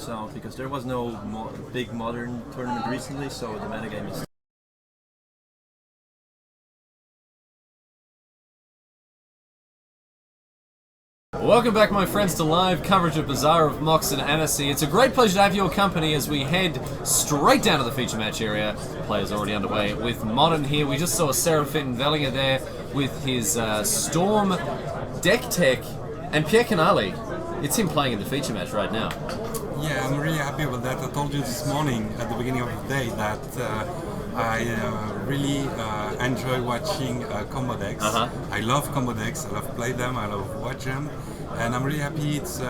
So because there was no big modern tournament recently, so the metagame is. Welcome back, my friends, to live coverage of Bazaar of Moxen and Annecy. It's a great pleasure to have your company as we head straight down to the feature match area. Players already underway with Modern here. We just saw Serafin Vellinger there with his Storm deck tech and Pierre Canali. It's him playing in the feature match right now. Yeah, I'm really happy about that. I told you this morning at the beginning of the day that I really enjoy watching combo decks. I love combo decks, I love play them, I love watch them, and I'm really happy it's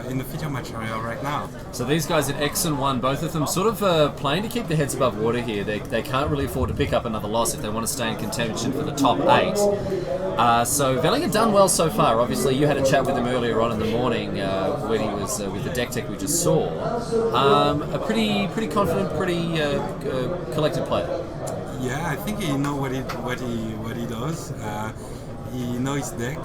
in the feature match area right now. So these guys at X and 1, both of them sort of playing to keep their heads above water here. They can't really afford to pick up another loss if they want to stay in contention for the top 8. So Vellinger done well so far. Obviously you had a chat with him earlier on in the morning when he was with the deck tech we just saw. A pretty confident, pretty collected player. Yeah, I think he knows what he does. He knows his deck,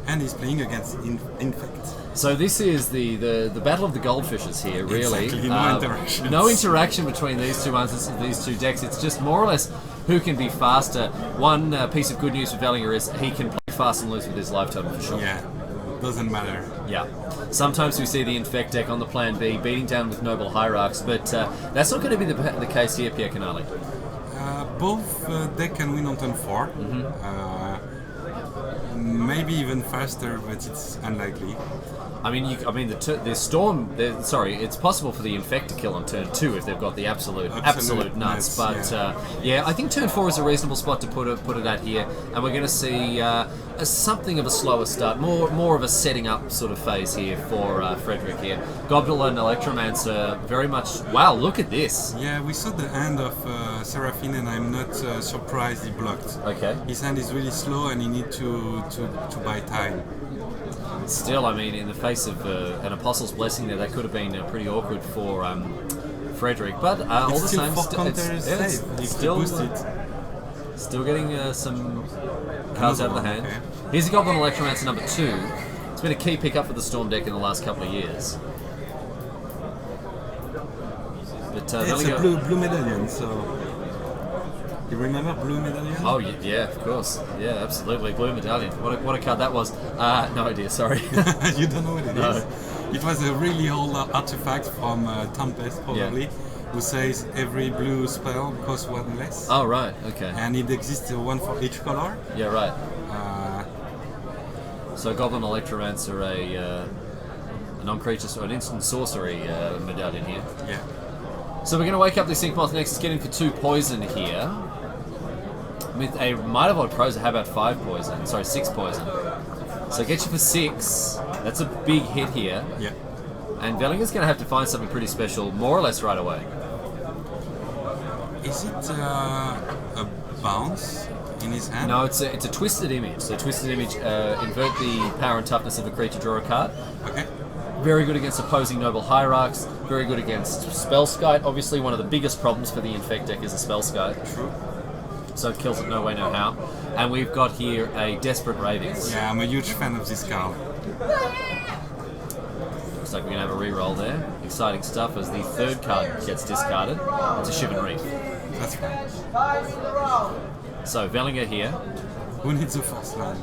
and he's playing against Infect. So this is the battle of the goldfishes here, really. Exactly, no interaction. No interaction between these two decks. It's just more or less who can be faster. One piece of good news for Vellinger is he can play fast and loose with his life total for sure. Yeah, doesn't matter. Yeah. Sometimes we see the Infect deck on the plan B beating down with Noble Hierarchs, but that's not going to be the case here, Pierre Canali. Both deck can win on turn 4. Maybe even faster, but it's unlikely. I mean, the Storm. It's possible for the Infect to kill on turn 2 if they've got the absolute nuts. But yeah, I think turn 4 is a reasonable spot to put it at here, and we're going to see something of a slower start, more of a setting up sort of phase here for Frederick here. Goblin and Electromancer, very much. Wow, look at this. Yeah, we saw the hand of Serafin, and I'm not surprised he blocked. Okay. His hand is really slow, and he needs to buy time. Still, I mean, in the face of an Apostle's Blessing there, that could have been pretty awkward for Frederick. But all the same, still getting some cards out of the hand. Okay. Here's a Goblin Electromancer number 2. It's been a key pickup for the Storm deck in the last couple of years. But it's a blue medallion, so... You remember Blue Medallion? Oh, yeah, of course. Yeah, absolutely. Blue Medallion. What a card that was. No idea, sorry. You don't know what it is? It was a really old artifact from Tempest, probably, who says every blue spell costs 1 less. Oh, right, okay. And it exists one for each color. Yeah, right. So Goblin Electromancer, a non-creature, so an instant sorcery medallion here. Yeah. So we're going to wake up this Inkmoth next. It's getting for 2 poison here. With a Might of Odd Crows, how about 5 poison? Sorry, 6 poison. So get you for 6. That's a big hit here. Yeah. And Vellinger's going to have to find something pretty special, more or less right away. Is it a bounce in his hand? No, it's a Twisted Image. So Twisted Image, invert the power and toughness of a creature, draw a card. Okay. Very good against opposing Noble Hierarchs. Very good against Spellskite. Obviously, one of the biggest problems for the Infect deck is a Spellskite. True. So it kills it no way, no how. And we've got here a Desperate Ravings. Yeah, I'm a huge fan of this card. Looks like we're going to have a reroll there. Exciting stuff as the 3rd card gets discarded. It's a Shivan Reef. That's right. So Vellinger here. Who needs a force land?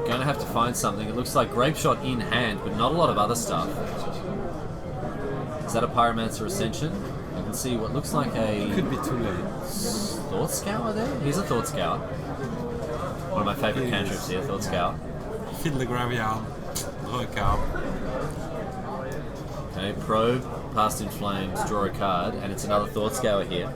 Going to have to find something. It looks like Grape Shot in hand, but not a lot of other stuff. Is that a Pyromancer Ascension? I can see what looks like a... Could be too late. Thought Scour there? Here's a Thought Scour. One of my favourite cantrips here, Thought Scour. Fiddle the Graveyard, draw a card. Okay, Probe, Past in Flames, draw a card, and it's another Thought Scour here.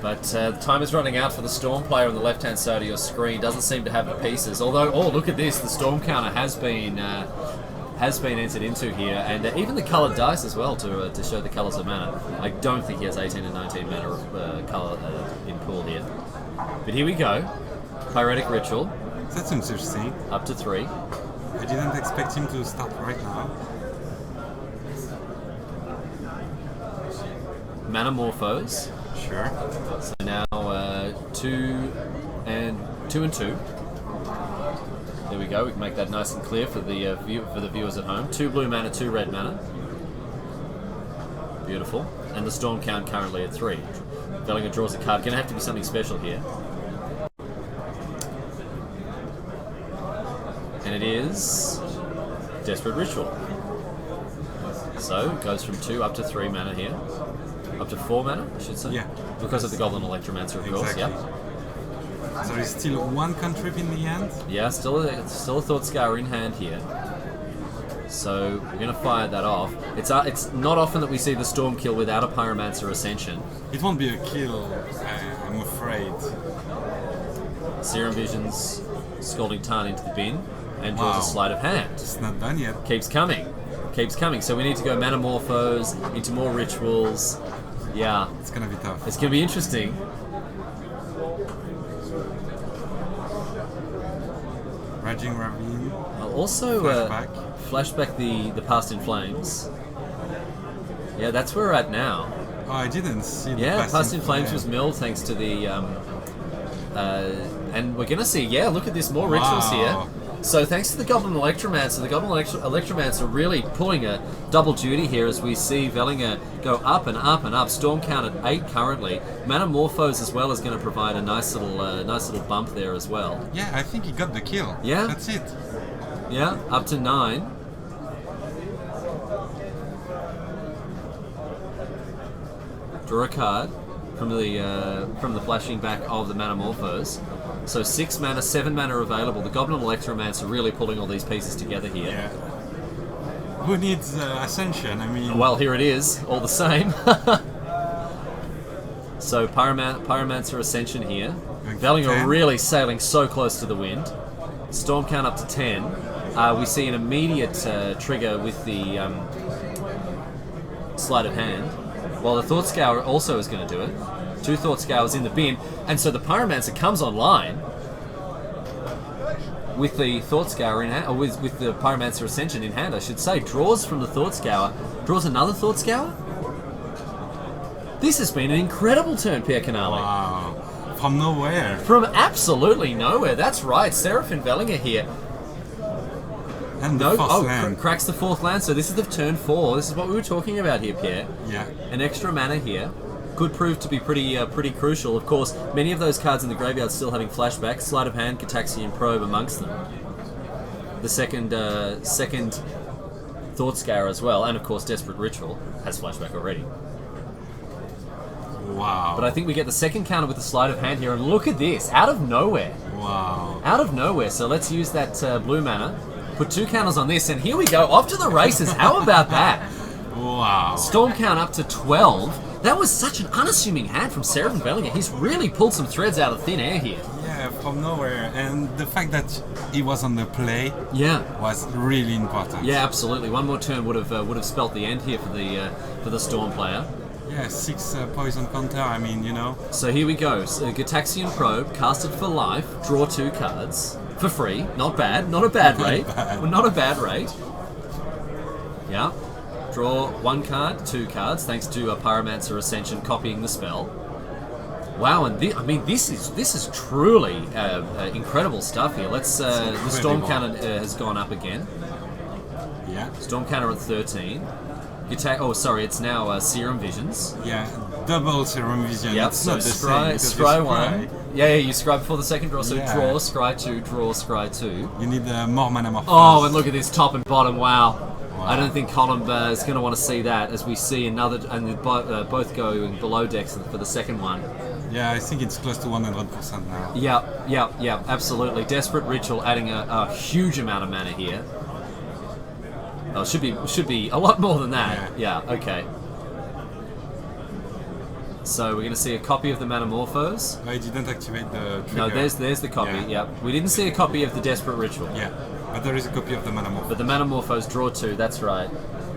But the time is running out for the Storm player on the left-hand side of your screen. Doesn't seem to have the pieces. Although, oh, look at this. The Storm counter has been entered into here. And even the coloured dice as well to show the colours of mana. I don't think he has 18 and 19 mana of colour in pool here. But here we go. Pyretic Ritual. That's interesting. Up to 3. I didn't expect him to start right now. Manamorphose. Sure. So now 2 and 2. There we go. We can make that nice and clear for the viewers at home. 2 blue mana, 2 red mana. Beautiful. And the storm count currently at 3. Vellinger draws a card. Going to have to be something special here. And it is Desperate Ritual. So it goes from 2 up to 3 mana here. Up to 4 mana, I should say. Yeah. Because of the Goblin Electromancer, of course. Exactly. Yep. So it's still 1 cantrip in the end. Yeah, still a Thought Scour in hand here. So we're going to fire that off. It's not often that we see the Storm kill without a Pyromancer Ascension. It won't be a kill, I'm afraid. Serum Visions, Scalding Tarn into the bin, and draws a Sleight of Hand. It's not done yet. Keeps coming. So we need to go Manamorphose into more rituals. Yeah. It's gonna be tough. It's going to be interesting. Raging Ravine. I'll also flashback the Past in Flames. Yeah, that's where we're at now. Oh, I didn't see the Yeah, Past in Flames was milled thanks to the... and we're going to see, look at this, more rituals here. So thanks to the Goblin Electromancer, the Goblin Electromancer really pulling a double duty here as we see Vellinger go up and up and up. Storm count at 8 currently. Manamorphose as well is going to provide a nice little bump there as well. Yeah, I think he got the kill. Yeah. That's it. Yeah, up to 9. Draw a card from the flashing back of the Manamorphose. So 6 mana, 7 mana available. The Goblin Electromancer really pulling all these pieces together here. Yeah. Who needs Ascension? I mean... Well, here it is, all the same. So Pyromancer Ascension here. Vellinger really sailing so close to the wind. Storm count up to 10. We see an immediate trigger with the Sleight of Hand. While the Thought Scour also is going to do it. 2 Thought Scours in the bin, and so the Pyromancer comes online with the Thought Scour in hand, or with the Pyromancer Ascension in hand, I should say. Draws from the Thought Scour, draws another Thought Scour. This has been an incredible turn, Pierre Canale. Wow. From nowhere. From absolutely nowhere, that's right. Seraphim Vellinger here. And the fourth land. Cracks the 4th land, so this is the turn 4. This is what we were talking about here, Pierre. Yeah. An extra mana here. Could prove to be pretty crucial. Of course, many of those cards in the graveyard still having flashback. Sleight of Hand, Cataxian Probe amongst them. The second Thought Scour as well, and of course Desperate Ritual has flashback already. Wow. But I think we get the second counter with the Sleight of Hand here, and look at this, out of nowhere. Wow. Out of nowhere. So let's use that blue mana, put 2 counters on this, and here we go, off to the races. How about that? Wow. Storm count up to 12. That was such an unassuming hand from Seraphim Vellinger. He's really pulled some threads out of thin air here. Yeah, from nowhere. And the fact that he was on the play was really important. Yeah, absolutely. One more turn would have spelt the end here for the Storm player. Yeah, 6 poison counter, I mean, you know. So here we go. So Gataxian Probe, casted for life, draw 2 cards. For free. Not bad. Not a bad rate. Not a bad rate. Yeah. Draw 1 card, 2 cards, thanks to a Pyromancer Ascension copying the spell. Wow, and this is truly incredible stuff here. Let's the Storm Cannon has gone up again. Yeah. Storm Cannon at 13. It's now Serum Visions. Yeah, double Serum Vision. Yep. It's So not the same scry 1. Yeah, you scry before the second draw. So Yeah. draw scry 2, draw scry 2. You need more Manamorphose. Oh, and look at this top and bottom. Wow. I don't think Colin is going to want to see that as we see another, and both going below decks for the second one. Yeah, I think it's close to 100% now. Yeah, absolutely. Desperate Ritual adding a huge amount of mana here. Oh, should be a lot more than that. Yeah, okay. So we're going to see a copy of the Manamorphose. I didn't activate the trigger. No, there's the copy. Yeah. We didn't see a copy of the Desperate Ritual. Yeah, but there is a copy of the Manamorphose. But the Manamorphose draw 2. That's right.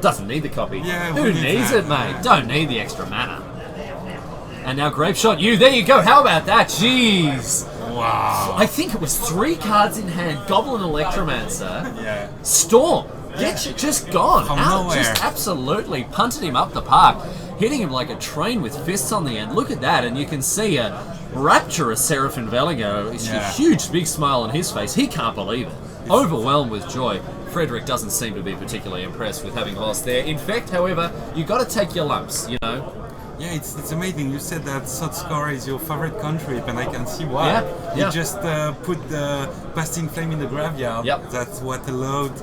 Doesn't need the copy. Yeah, who needs it, mate? Don't need the extra mana. And now Grape Shot you. There you go. How about that? Jeez. Wow. I think it was 3 cards in hand. Goblin Electromancer. Yeah. Storm. Just gone. From Out, nowhere. just absolutely punted him up the park. Hitting him like a train with fists on the end. Look at that. And you can see a rapturous Seraphim Vellinger. A huge big smile on his face. He can't believe it. overwhelmed with joy. Frederick doesn't seem to be particularly impressed with having lost there. Infect, however, you got to take your lumps, you know. Yeah, it's amazing. You said that South Korea is your favorite country, and I can see why. Yeah, You just put the Bastin Flame in the graveyard. Yep. That's what allowed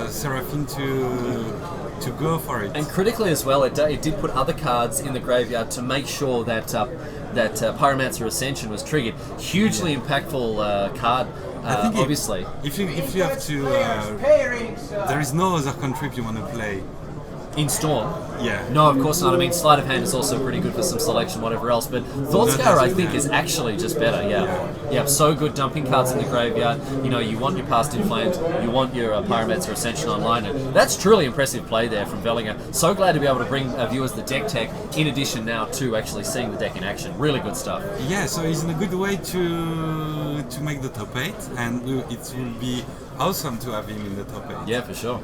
Seraphine to go for it. And critically as well, it did put other cards in the graveyard to make sure that Pyromancer Ascension was triggered. Hugely impactful card, I think obviously. If you have to, there is no other contrib you want to play. In Storm? Yeah. No, of course not. I mean, Sleight of Hand is also pretty good for some selection, whatever else. But Thoughtscour, I think, is actually just better. Yeah. So good dumping cards in the graveyard. You know, you want your Past Inflamed, you want your Pyromancer Ascension online, and that's truly impressive play there from Vellinger. So glad to be able to bring viewers the deck tech, in addition now to actually seeing the deck in action. Really good stuff. Yeah, so he's in a good way to make the top 8, and it will be awesome to have him in the top 8. Yeah, for sure.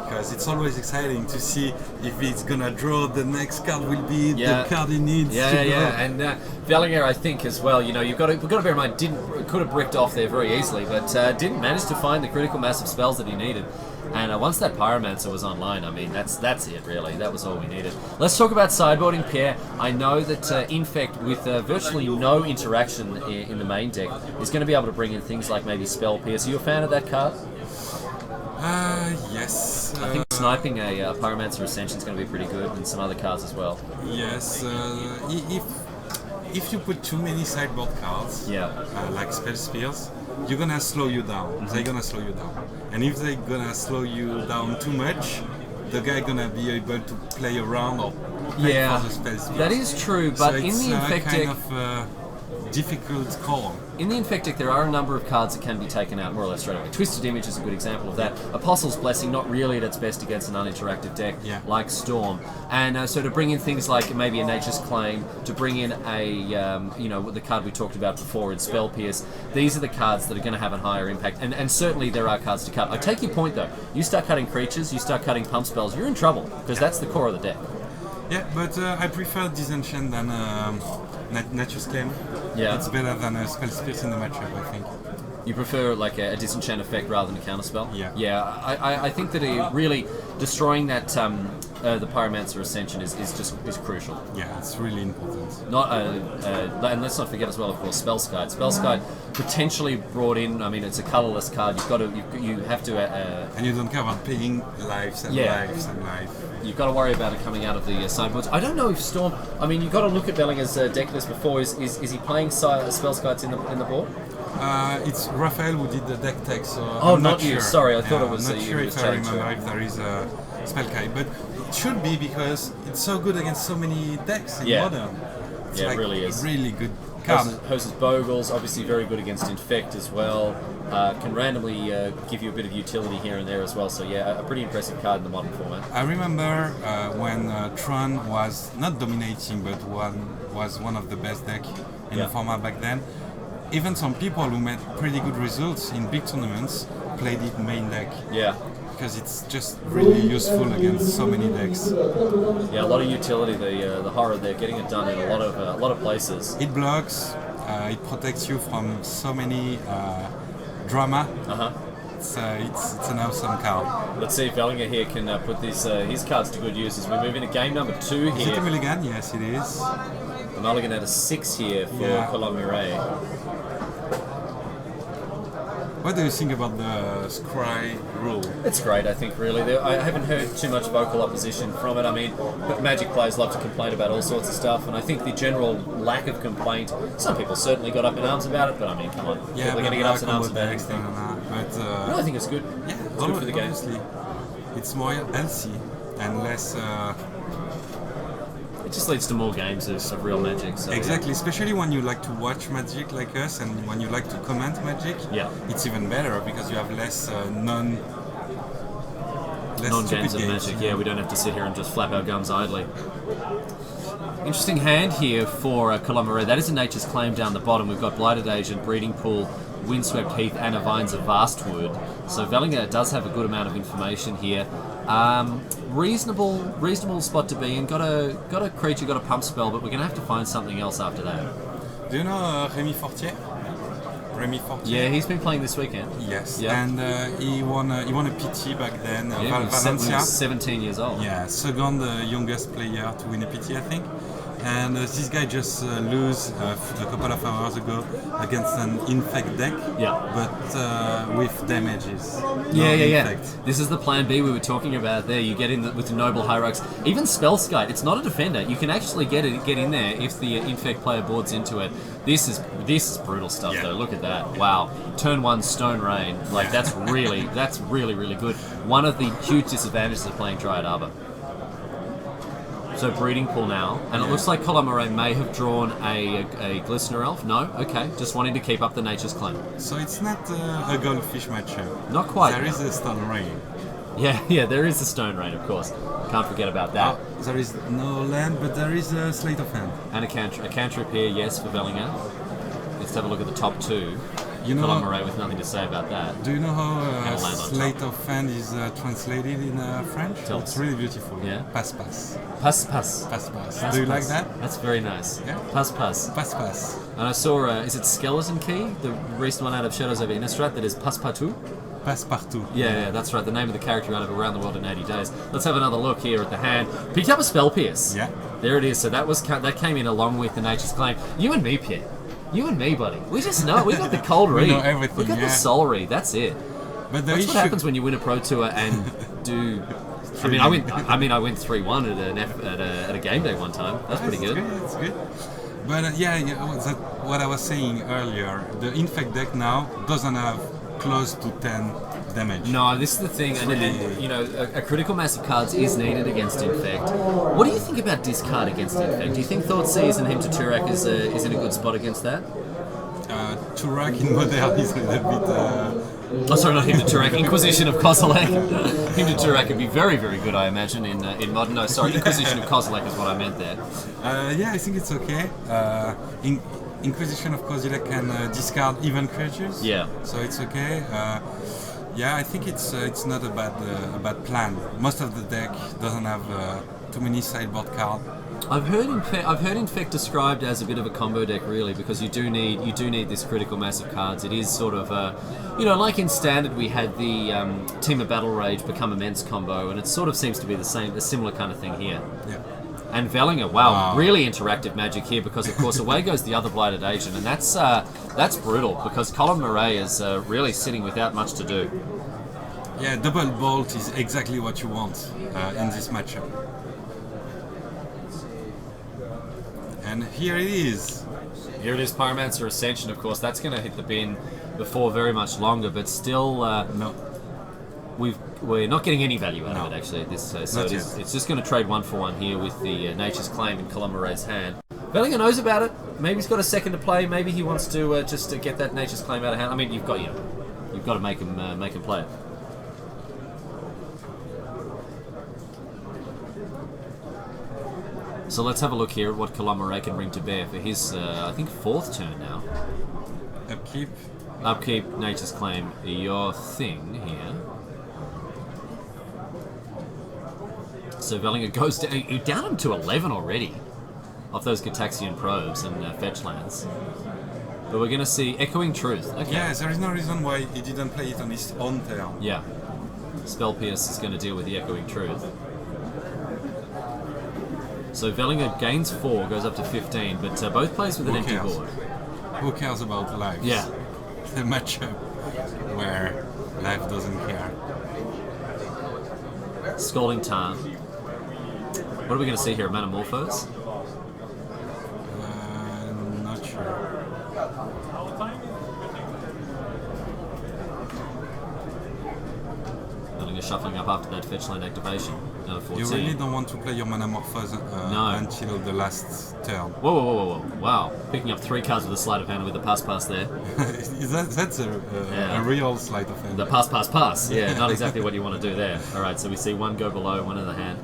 Because it's always exciting to see if he's gonna draw the next card will be the card he needs. Yeah. And Vellinger, I think as well. You know, we've got to bear in mind, could have bricked off there very easily, but didn't manage to find the critical mass of spells that he needed. And once that Pyromancer was online, I mean, that's it really. That was all we needed. Let's talk about sideboarding, Pierre. I know that Infect, with virtually no interaction in the main deck, is going to be able to bring in things like maybe Spell Pierce. Are you a fan of that card? Yes. I think sniping a Pyromancer Ascension is going to be pretty good, and some other cards as well. Yes. If you put too many sideboard cards, like Spell Spears, you're gonna slow you down. Mm-hmm. They're gonna slow you down. And if they're gonna slow you down too much, the guy gonna be able to play around or play for the Spell Spears. That is true, but so in the Infect deck, difficult call. In the Infect deck, there are a number of cards that can be taken out more or less straight away. Twisted Image is a good example of that. Apostle's Blessing, not really at its best against an uninteractive deck like Storm. And so to bring in things like maybe a Nature's Claim, to bring in the card we talked about before in Spell Pierce, these are the cards that are going to have a higher impact. And certainly there are cards to cut. I take your point though. You start cutting creatures, you start cutting pump spells, you're in trouble, because that's the core of the deck. Yeah, but I prefer Disenchant than Nature's Claim. Yeah. It's better than a Spell Spears in the matchup, I think. You prefer like a disenchant effect rather than a counterspell? Yeah. Yeah, I think that really destroying that the Pyromancer Ascension is crucial. Yeah, it's really important. Not and let's not forget as well, of course, Spellskite. Spellskite potentially brought in. I mean, it's a colorless card. You have to. And you don't care about paying lives and lives and life. You've got to worry about it coming out of the sideboards. I don't know if Storm. I mean, you've got to look at Bellinger's deck list before. Is he playing Spellskites in the board? It's Raphael who did the deck tech, so I'm not you. sure. Sorry, I thought it was. I'm not sure if I remember if there is a Spellkite, but it should be because it's so good against so many decks in Modern. It's it really is. Really good card. Hoses Bogles, obviously very good against Infect as well. Can randomly give you a bit of utility here and there as well. So yeah, a pretty impressive card in the Modern format. I remember when Tron was not dominating, but was one of the best decks in the format back then. Even some people who made pretty good results in big tournaments played it main deck. Yeah. Because it's just really useful against so many decks. Yeah, a lot of utility. The horror there, getting it done in a lot of places. It blocks. It protects you from so many drama. It's an awesome card. Let's see if Vellinger here can put his cards to good use as we move into game number 2 here. Is it a mulligan? Yes, it is. The mulligan at a 6 here for Colombier. What do you think about the Scry rule? It's great, I think, really. I haven't heard too much vocal opposition from it. I mean, Magic players love to complain about all sorts of stuff, and I think the general lack of complaint, some people certainly got up in arms about it, but I mean, come on. Yeah, people are going to get up in arms about it. No, I think it's good. Yeah, it's good for the game. Honestly, it's more healthy and less... It just leads to more games of real Magic. So, exactly, especially when you like to watch Magic like us and when you like to comment Magic. Yeah. It's even better because you have less non-games of Magic. Yeah, we don't have to sit here and just flap our gums idly. Interesting hand here for Colombier. That is a Nature's Claim down the bottom. We've got Blighted Agent, Breeding Pool, Windswept Heath, and a Vines of Vastwood. So Vellinger does have a good amount of information here. Reasonable spot to be in. Got a creature, got a pump spell, but we're going to have to find something else after that. Do you know Rémi Fortier? Remy Fortier. Yeah, he's been playing this weekend. Yes, Yeah. and he won a PT back then. Yeah, he was Valencia. 17 years old. Yeah, second youngest player to win a PT, I think. And this guy just lose a couple of hours ago against an Infect deck, Yeah. but with damages. Yeah, no yeah. Infect. This is the plan B we were talking about there. You get in with the Noble Hierarchs. Even Spellskite, it's not a defender. You can actually get in there if the Infect player boards into it. This is brutal stuff Yeah. though. Look at that. Wow. Turn 1 Stone Rain. Like that's really good. One of the huge disadvantages of playing Dryad Arbor. So breeding pool now, and it looks like Colomare may have drawn a Glistener Elf. No? Okay. Just wanting to keep up the Nature's Claim. So it's not a goldfish matchup. Not quite. There is a Stone Rain. Yeah, there is a Stone Rain, of course. Can't forget about that. There is no land, but there is a Slate of Hand. And a cantrip here, yes, for Bellinger. Let's have a look at the top two. You know, Colomare with nothing to say about that. do you know how And a land on Slate of Hand is translated in French? Tell It's us. really beautiful. Yeah. Passe-passe. Passe. Passe-passe. Do you like that? That's very nice. Yeah. Passe. Passe-passe. And I saw, is it Skeleton Key? The recent one out of Shadows over Innistrad that is Passepartout? Passe-partout. Yeah, that's right. The name of the character out of Around the World in 80 Days. Let's have another look here at the hand. Picked up a Spell Pierce. Yeah. There it is. So that came in along with the Nature's Claim. You and me, Pierre. You and me, buddy. We just know. We got the cold read. We know everything, We got the yeah. soul read. That's it. But the That's issue, what happens when you win a Pro Tour and do. I mean, I went 3-1 at a game day one time. That's pretty good. It's good. But what I was saying earlier, the Infect deck now doesn't have close to 10 damage. No, this is the thing, and you know, a critical mass of cards is needed against Infect. What do you think about discard against Infect? Do you think Thoughtseize and Hymn to Turak is in a good spot against that? Turak in Modern is a little bit... Oh, sorry, not Hymn to Turak. Inquisition of Kozilek. Hymn to Turak would be very, very good, I imagine, in Modern. No, sorry, Inquisition of Kozilek is what I meant there. yeah, I think it's okay. Inquisition of Kozilek can discard even creatures. Yeah. So it's okay. Yeah, I think it's not a bad plan. Most of the deck doesn't have too many sideboard cards. I've heard Infect described as a bit of a combo deck, really, because you do need this critical mass of cards. It is sort of like in Standard we had the Team of Battle Rage become immense combo, and it sort of seems to be a similar kind of thing here. Yeah. And Vellinger, wow, really interactive magic here, because of course away goes the other Blighted Agent, and that's brutal because Colomare is really sitting without much to do. Yeah, double bolt is exactly what you want in this matchup. And here it is. Here it is, Pyromancer Ascension, of course. That's going to hit the bin before very much longer, but still, No. we're not getting any value out of No. it, actually, at this so Not it's just going to trade 1-for-1 here with the Nature's Claim in Colomare's hand. Vellinger knows about it. Maybe he's got a second to play. Maybe he wants to just to get that Nature's Claim out of hand. I mean, you've got to make him play it. So let's have a look here at what Colomare can bring to bear for his, I think, 4th turn now. Upkeep. Upkeep, Nature's Claim, your thing here. So Vellinger goes down him to 11 already off those Gitaxian probes and fetch lands. But we're going to see Echoing Truth. Okay. Yeah, there is no reason why he didn't play it on his own turn. Yeah. Spell Pierce is going to deal with the Echoing Truth. So Vellinger gains 4, goes up to 15, but both plays with an empty board. Who cares about life? Yeah. The matchup where life doesn't care. Scalding Tarn. What are we going to see here? Metamorphose? Not sure. Vellinger shuffling up after that fetch land activation. Another 14. You really don't want to play your Metamorphose No. until the last turn. Whoa. Wow. Picking up 3 cards with a sleight of hand with the pass there. That's a real sleight of hand. The pass. Yeah, not exactly what you want to do there. Alright, so we see 1 go below, 1 in the hand.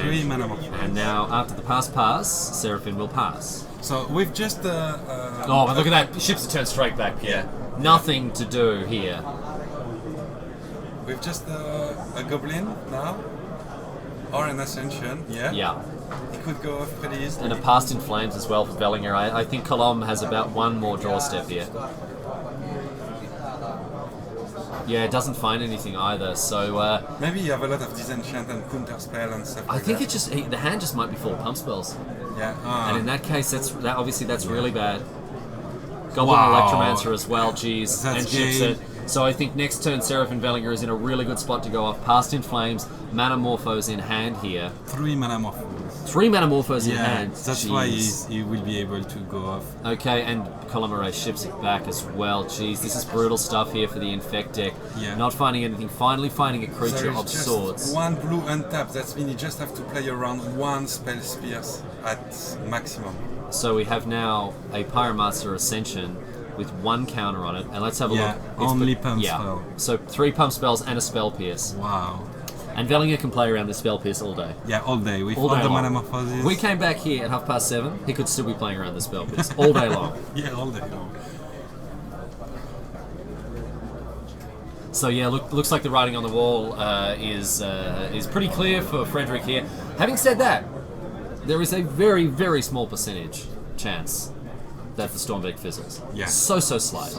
3 Metamorphose. And now, after the pass, Seraphim will pass. So we've just... Oh, but look at that. Ships are turned straight back, Pierre. Nothing to do here. We've just a Goblin now. Or an Ascension, yeah? Yeah. It could go off pretty easily. And a Past in Flames as well for Bellinger. I think Colomb has about one more draw step here. Yeah, it doesn't find anything either, so... maybe you have a lot of disenchant and counter spell and stuff I like think that. it just... the hand just might be full of pump spells. Yeah. And in that case, that's really bad. Goblin Wow. Electromancer as well, jeez. That's And ships game. it. So I think next turn Seraphin Bellinger is in a really good spot to go off. Past in Flames, Mana Morphos in hand here. 3 mana morphos. 3 Mana Morphos in Yeah, hand. that's Jeez. why he will be able to go off. Okay, and Colomare ships it back as well. Jeez, this is brutal stuff here for the Infect deck. Yeah. Not finding anything, finally finding a creature There is of just sorts. one blue untapped. That means you just have to play around one spell spears at maximum. So we have now a Pyromancer Ascension with one counter on it, and let's have a Yeah, look. only pump spell. So 3 pump spells and a spell pierce. Wow. And Bellinger can play around the spell pierce all day. Yeah, all day with All all day the long. mana morphoses. We came back here at 7:30, he could still be playing around the spell pierce all day long. Yeah, all day long. So yeah, looks like the writing on the wall is pretty clear for Frederick here. Having said that, there is a very, very small percentage chance that the Stormbeck fizzles. Yeah. So slight.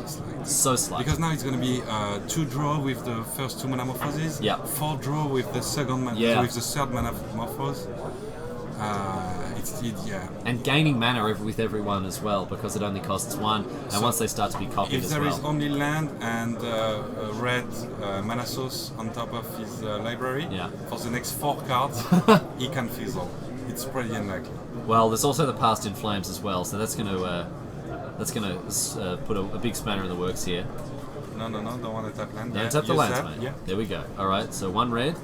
So slight. Because now it's going to be 2 draw with the first 2 mana morphoses. Yeah. 4 draw with the second mana. Yeah. With the third mana morphose. Yeah. And gaining mana with everyone as well, because it only costs 1, and So once they start to be copied If as there well. is only land and a red mana source on top of his library, Yeah. for the next 4 cards, he can fizzle. It's pretty unlikely. Well, there's also the Past in Flames as well, so that's going to put a big spanner in the works here. No, don't want to tap land. Don't Yeah, tap the use lands, that, mate. Yeah. There we go. Alright, so 1 red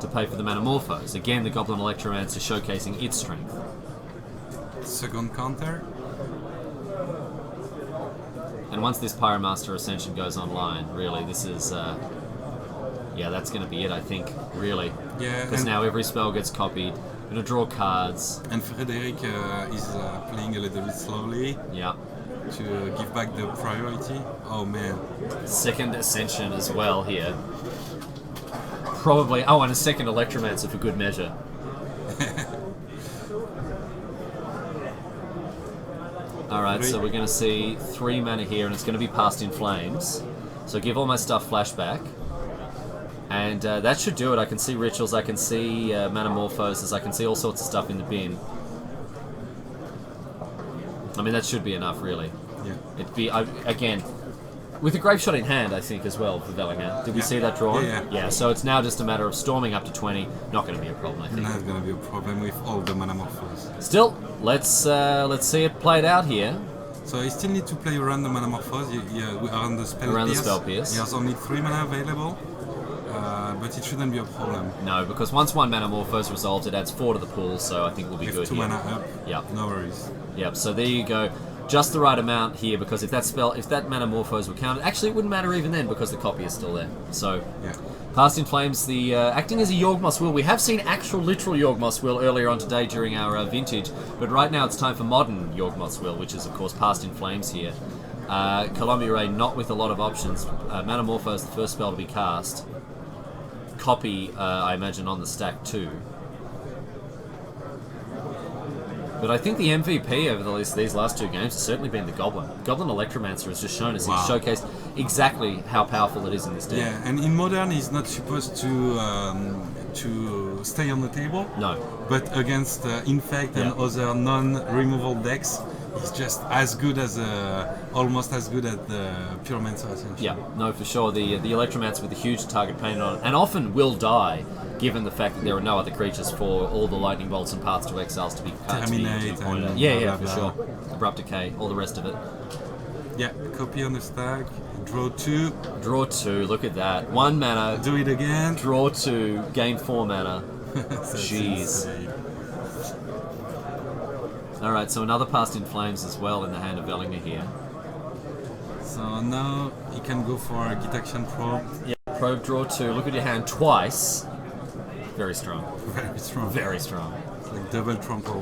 to pay for the Manamorphose. Again, the Goblin Electromancer showcasing its strength. Second counter. And once this Pyromaster Ascension goes online, really, this is... yeah, that's going to be it, I think, really. Yeah, Because and- now every spell gets copied. Going to draw cards. And Frederick is playing a little bit slowly Yeah. to give back the priority. Oh man. Second Ascension as well here. Probably... Oh, and a second Electromancer for good measure. Alright, so we're going to see 3 mana here, and it's going to be Past in Flames. So give all my stuff flashback. And that should do it. I can see Rituals, I can see Manamorphoses, I can see all sorts of stuff in the bin. I mean, that should be enough, really. Yeah. It'd be, again, with a Grave Shot in hand, I think, as well, for Bellingham. Did we Yeah. see that drawn? Yeah. So it's now just a matter of storming up to 20. Not going to be a problem, I think. Not gonna be a problem with all the mana morphos. Still, let's see it played out here. So he still need to play around the mana morphos. Yeah, we are on the spell Around the pierce. spell pierce. He has only 3 mana available, but it shouldn't be a problem. No, because once 1 Manamorphose resolves, it adds 4 to the pool, so I think we'll be With good 2 here. mana up, Yep. no worries. Yep, so there you go. Just the right amount here, because if that Manamorphose were counted, actually it wouldn't matter even then, because the copy is still there. So, Yeah. Past in Flames, the acting as a Yawgmoth's Will. We have seen actual literal Yawgmoth's Will earlier on today during our vintage, but right now it's time for modern Yawgmoth's Will, which is of course Past in Flames here. Columbia not with a lot of options. Manamorphose, the first spell to be cast. Copy, I imagine, on the stack too. But I think the MVP over these last 2 games has certainly been the Goblin. Goblin Electromancer has just shown us, Wow. he's showcased exactly how powerful it is in this deck. Yeah, and in Modern he's not supposed to stay on the table. No. But against Infect and Yeah. other non-removal decks, he's just as good as almost as good as the Pyromancer Ascension. Yeah, no, for sure. The Electromancer with a huge target painted on it, and often will die, given the fact that there are no other creatures for all the lightning bolts and paths to exiles to be Terminate pointed and at. Yeah, blah, for blah, sure. Abrupt decay, all the rest of it. Yeah, copy on the stack, draw 2, Draw 2, look at that. 1 mana, do it again. draw 2, gain 4 mana. That's Jeez. insane. Alright, so another Past in Flames as well in the hand of Bellinger here. So now he can go for a Git Action Probe. Yeah, probe, draw 2, look at your hand twice. Very strong. Very strong. Very strong. It's like double trample.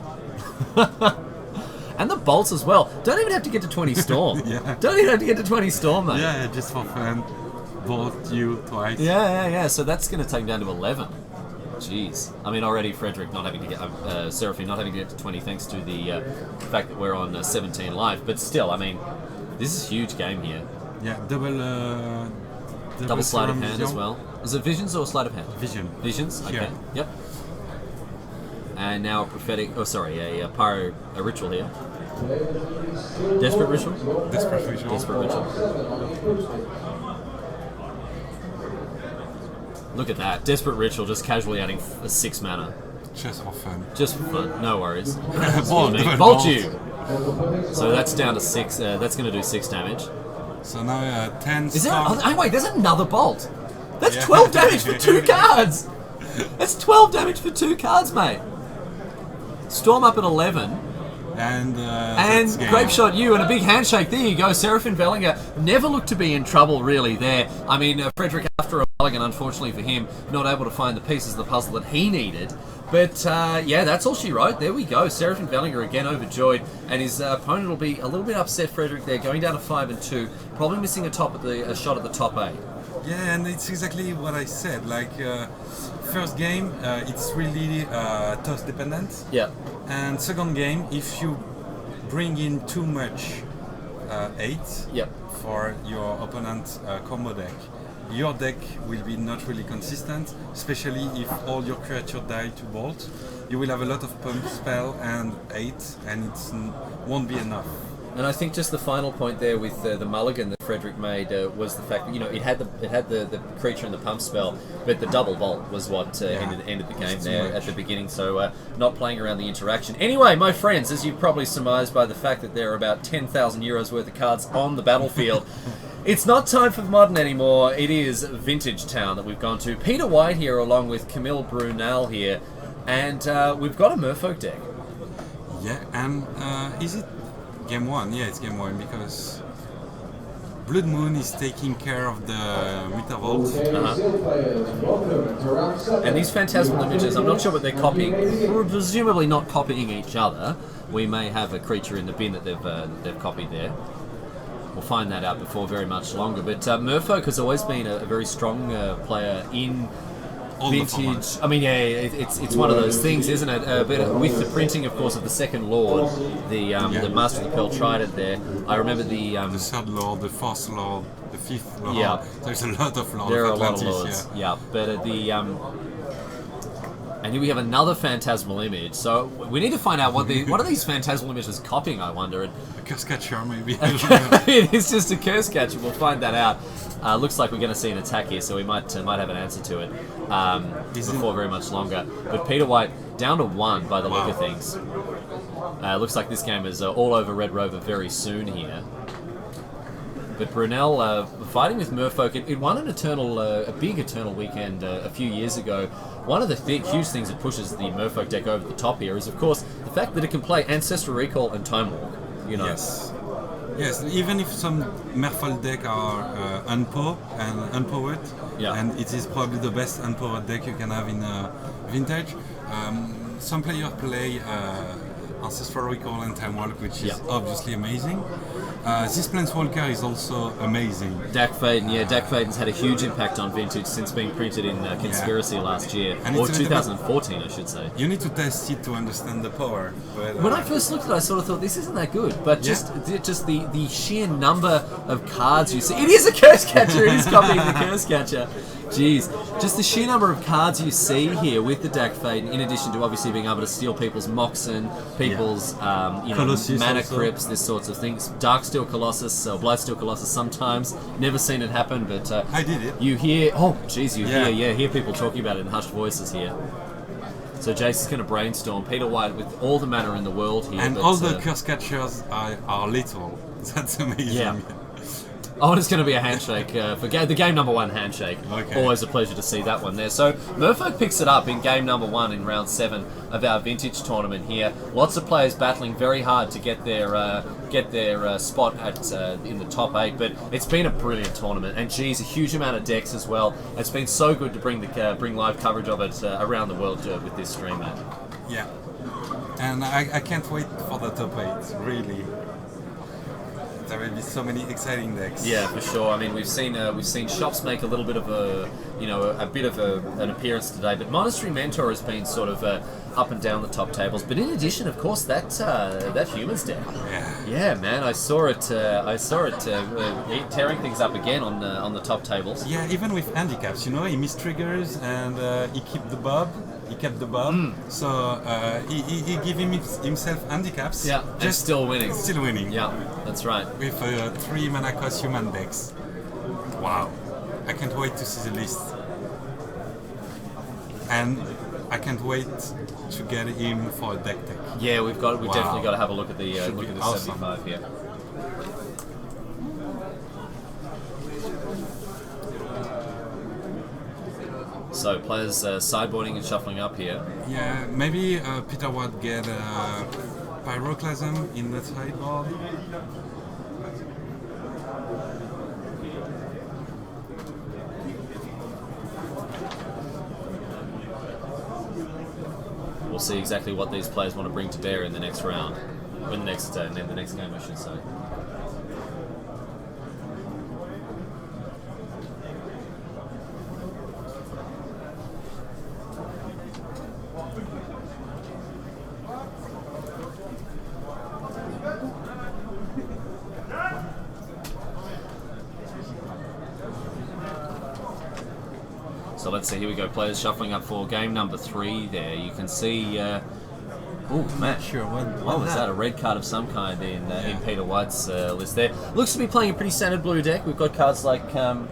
And the bolts as well. Don't even have to get to 20 Storm. Yeah. Don't even have to get to 20 Storm, mate. Yeah, just for fun. Bolt you twice. Yeah. So that's going to take him down to 11. Jeez. I mean, already Frederick not having to get, Seraphine not having to get to 20 thanks to the fact that we're on 17 live. But still, I mean, this is a huge game here. Yeah, double sleight of hand as well. Is it visions or sleight of hand? Vision. Visions. Okay. Yeah. Yep. And now a prophetic. Oh, sorry, a pyro, a ritual here. Desperate ritual. Desperate ritual. Desperate ritual. Look at that. Desperate ritual just casually adding a 6 mana. Just for fun. Just for fun. No worries. Bolt you. So that's down to 6. That's going to do 6 damage. So now 10 Is there? storm. Oh, wait, there's another bolt. That's Yeah. 12 damage for 2 cards. That's 12 damage for 2 cards, mate. Storm up at 11. And Grape Shot you, and a big handshake. There you go. Seraphine Vellinger never looked to be in trouble, really, there. I mean, Frederick, after a mulligan, unfortunately for him, not able to find the pieces of the puzzle that he needed. But, yeah, that's all she wrote. There we go. Seraphine Vellinger again overjoyed, and his opponent will be a little bit upset, Frederick, there, going down to 5 and 2, probably missing a shot at the top 8. Yeah, and it's exactly what I said. Like, first game, it's really toss dependent. Yeah. And second game, if you bring in too much 8 Yep. for your opponent's combo deck, your deck will be not really consistent, especially if all your creatures die to bolt. You will have a lot of pump spell and 8, and it won't be enough. And I think just the final point there with the mulligan that Frederick made was the fact that it had the creature and the pump spell, but the double bolt was what ended the game there at the beginning. So not playing around the interaction. Anyway, my friends, as you've probably surmised by the fact that there are about 10,000 euros worth of cards on the battlefield, it's not time for Modern anymore. It is Vintage Town that we've gone to. Peter White here, along with Camille Brunel here, and we've got a Merfolk deck. Yeah, and is it game 1? Yeah, it's game 1 because Blood Moon is taking care of the Mutavault. And these phantasmal images, I'm not sure what they're copying. We're presumably not copying each other. We may have a creature in the bin that they've copied there. We'll find that out before very much longer. But Merfolk has always been a very strong player in All vintage. I mean, yeah, it's one of those things, isn't it? But with the printing, of course, of the Second Lord, the Master of the Pearl Trident there. I remember the Third Lord, the Fourth Lord, the Fifth Lord. Yeah. There's a lot of Lords. There are a of lot of Atlantis, lords. Yeah, but and here we have another phantasmal image. So we need to find out what are these phantasmal images copying, I wonder. A Curse Catcher, maybe. It is just a curse catcher. We'll find that out. Looks like we're going to see an attack here, so we might have an answer to it before very much longer. But Peter White down to 1 by the look of things. Looks like this game is all over Red Rover very soon here. But Brunel fighting with Merfolk, it won a big Eternal weekend a few years ago. One of the huge things that pushes the Merfolk deck over the top here is, of course, the fact that it can play Ancestral Recall and Time Walk. Yes, even if some Merfolk deck are unpowered, and it is probably the best unpowered deck you can have in Vintage, some players play Ancestral Recall and Time Walk, which is obviously amazing. This Planeswalker is also amazing. Dak Faden, Dak Faden's had a huge impact on Vintage since being printed in Conspiracy last year, or 2014, I should say. You need to test it to understand the power. But, when I first looked at it, I sort of thought, this isn't that good, but just the sheer number of cards you see. It is a Curse Catcher, it is copying the Curse Catcher. Jeez, just the sheer number of cards you see here with the Dak Faden, in addition to obviously being able to steal people's Moxen, people's mana crypts, this sorts of things. Darksteel Colossus, or Blightsteel Colossus sometimes. Never seen it happen, but I did it. You hear, hear people talking about it in hushed voices here. So Jace is going to brainstorm Peter White with all the mana in the world here. And all the Curse Catchers are little. That's amazing. Yeah. Oh, and it's going to be a handshake for the game number 1 handshake. Okay. Always a pleasure to see that one there. So Merfolk picks it up in game number 1 in round 7 of our Vintage tournament here. Lots of players battling very hard to get their spot at in the top 8, but it's been a brilliant tournament. And geez, a huge amount of decks as well. It's been so good to bring live coverage of it around the world with this stream, mate. Yeah, and I can't wait for the top 8. Really. There will be so many exciting decks. Yeah, for sure. I mean, we've seen shops make a little bit of a bit of an appearance today. But Monastery Mentor has been sort of up and down the top tables. But in addition, of course, that humans deck. Yeah, man, I saw it tearing things up again on the top tables. Yeah, even with handicaps, he missed triggers and he kept the bob. So he gave himself handicaps. Yeah, just still winning. Still winning. Yeah, that's right. With 3 mana cost human decks. Wow. I can't wait to see the list. And I can't wait to get him for a deck tech. Yeah, we've definitely got to have a look at the awesome. 75 here. So players sideboarding and shuffling up here. Yeah, maybe Peter would get Pyroclasm in the sideboard. We'll see exactly what these players want to bring to bear in the next round, in the next game, I should say. So let's see, here we go, players shuffling up for game number 3 there. You can see, oh man, Sure, what was that? A red card of some kind in Peter White's list there. Looks to be playing a pretty standard blue deck. We've got cards like Blood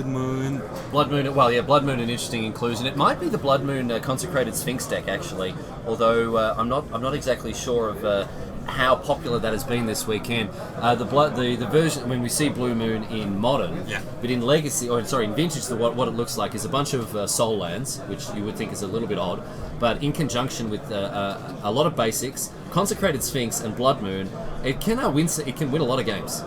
Moon. Blood Moon, well yeah, Blood Moon an interesting inclusion. It might be the Blood Moon Consecrated Sphinx deck actually, although I'm not exactly sure of how popular that has been this weekend. The version when we see Blue Moon in Modern, but in Legacy, or sorry, in Vintage, what it looks like is a bunch of soul lands, which you would think is a little bit odd, but in conjunction with a lot of basics, Consecrated Sphinx and Blood Moon, it can win a lot of games.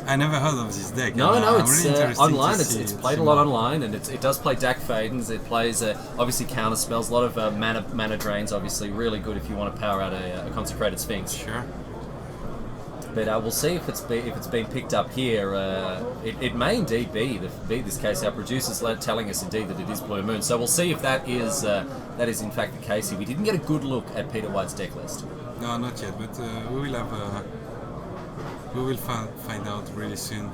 I never heard of this deck. No, it's really online. It's played a lot online, and it does play Dak Fadens. It plays obviously counter spells, a lot of mana drains. Obviously, really good if you want to power out a Consecrated Sphinx. Sure. But we'll see if it's been picked up here. It may indeed be this case. Our producers telling us indeed that it is Blue Moon. So we'll see if that is in fact the case here. We didn't get a good look at Peter White's deck list. No, not yet. But we will have. We will find out really soon.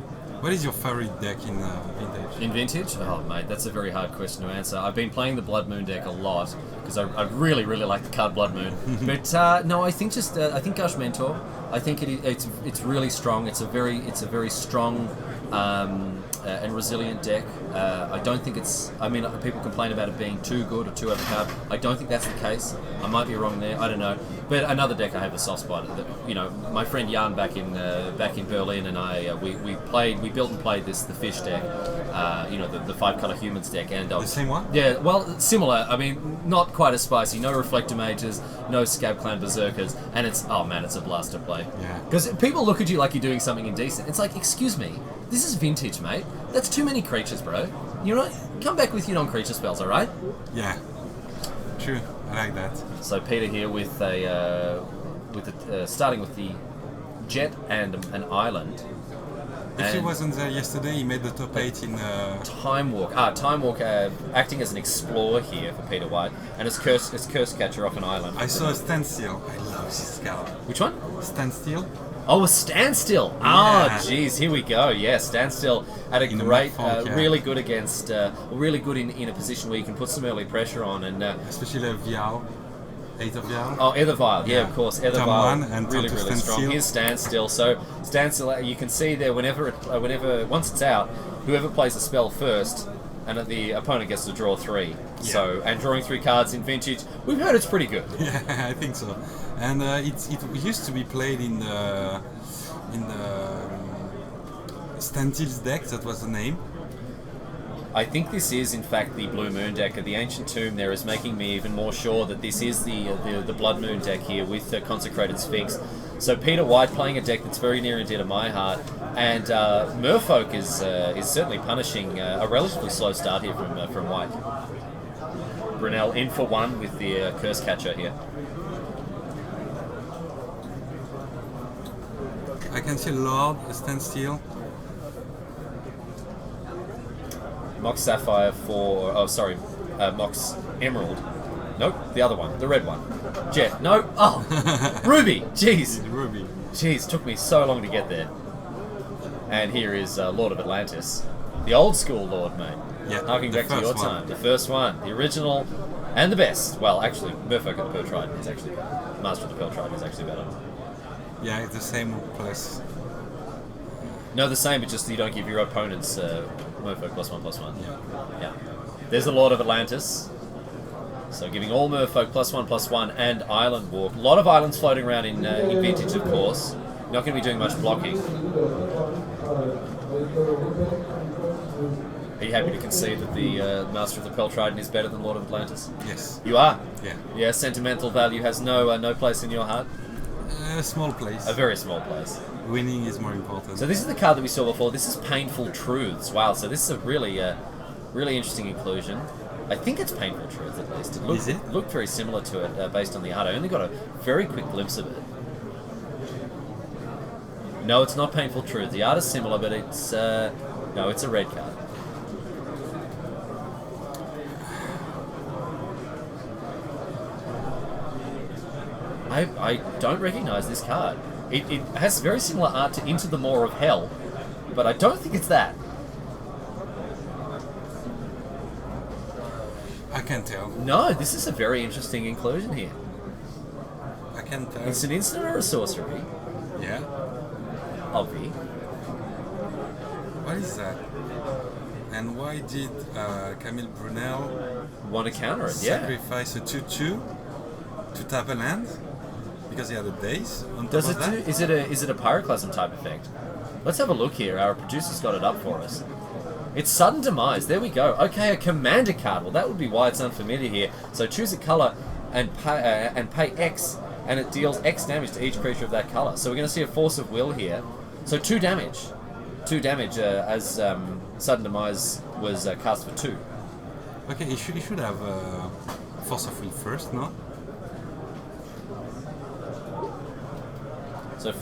What is your favorite deck in Vintage? In Vintage? Oh, mate, that's a very hard question to answer. I've been playing the Blood Moon deck a lot because I really, really like the card Blood Moon. But no, I think Gush Mentor. I think it's really strong. It's a very strong and resilient deck. I don't think it's. I mean, people complain about it being too good or too overpowered. I don't think that's the case. I might be wrong there. I don't know. But another deck I have a soft spot. My friend Jan back in Berlin and I we built and played the fish deck. The 5-color humans deck and the same one. Yeah, well, similar. I mean, not quite as spicy. No Reflector Mages, no Scab Clan Berserkers, and it's a blast to play. Yeah. Because people look at you like you're doing something indecent. It's like, excuse me, this is Vintage, mate. That's too many creatures, bro. You know, come back with your non-creature spells, all right? Yeah. True. I like that. So Peter here with starting with the Jet and an Island. If he wasn't there yesterday, he made the top 8 in... Time Walk. Time Walk acting as an explorer here for Peter White, and his Curse Catcher off an island. I saw a Standstill. I love this card. Which one? Standstill. Oh, a Standstill. Jeez, here we go. Yeah, Standstill at a great, really good against, really good in a position where you can put some early pressure on, and especially a Vial. 8 of Vial. Oh, Ethervile, yeah, of course. Ethervile, and really strong. Here's Standstill. So Standstill, you can see there whenever once it's out, whoever plays the spell first, and the opponent gets to draw 3. Yeah. So, and drawing 3 cards in Vintage, we've heard it's pretty good. Yeah, I think so. And it used to be played in the Standstill's deck. That was the name. I think this is, in fact, the Blue Moon deck. The Ancient Tomb there is making me even more sure that this is the Blood Moon deck here with the Consecrated Sphinx. So Peter White playing a deck that's very near and dear to my heart, and Merfolk is certainly punishing a relatively slow start here from White. Brunel in for 1 with the Curse Catcher here. I can see Lord, a Standstill. Mox Sapphire for... Oh, sorry. Mox Emerald. Nope, the other one. The red one. Jet. No. Oh! Ruby! Jeez. Ruby. Jeez, took me so long to get there. And here is Lord of Atlantis. The old school Lord, mate. Yeah, Harking the back to your first one. time. The first one. The original and the best. Well, actually, Merfolk of the Pearl Trident is actually better. Master of the Pearl Trident is actually better. Yeah, it's the same plus. No, the same, but just you don't give your opponents Merfolk +1/+1. Yeah. Yeah. There's the Lord of Atlantis. So giving all Merfolk +1/+1 and Island Walk. A lot of islands floating around in Vintage, of course. Not going to be doing much blocking. Are you happy to concede that the Master of the Pearl Trident is better than Lord of Atlantis? Yes. You are? Yeah. Yeah, sentimental value has no place in your heart? A small place. A very small place. Winning is more important. So this is the card that we saw before. This is Painful Truths. Wow, so this is a really interesting inclusion. I think it's Painful Truths at least. Is it? Looked very similar to it based on the art. I only got a very quick glimpse of it. No, it's not Painful Truths. The art is similar, but it's... no, it's a red card. I don't recognise this card. It has very similar art to Into the Maw of Hell, but I don't think it's that. I can tell. No, this is a very interesting inclusion here. I can tell. It's an instant or a sorcery. Yeah. Obvi. What is that? And why did Camille Brunel Want to counter it, yeah. sacrifice a 2/2 to tap a land? Because he had a daze on top Does of it that? do, is it a Pyroclasm type effect? Let's have a look here. Our producer's got it up for us. It's Sudden Demise. There we go. Okay, a commander card. Well, that would be why it's unfamiliar here. So choose a color and pay X, and it deals X damage to each creature of that color. So we're going to see a Force of Will here. So 2 damage. 2 damage as Sudden Demise was cast for 2. Okay, he should have Force of Will first, no? So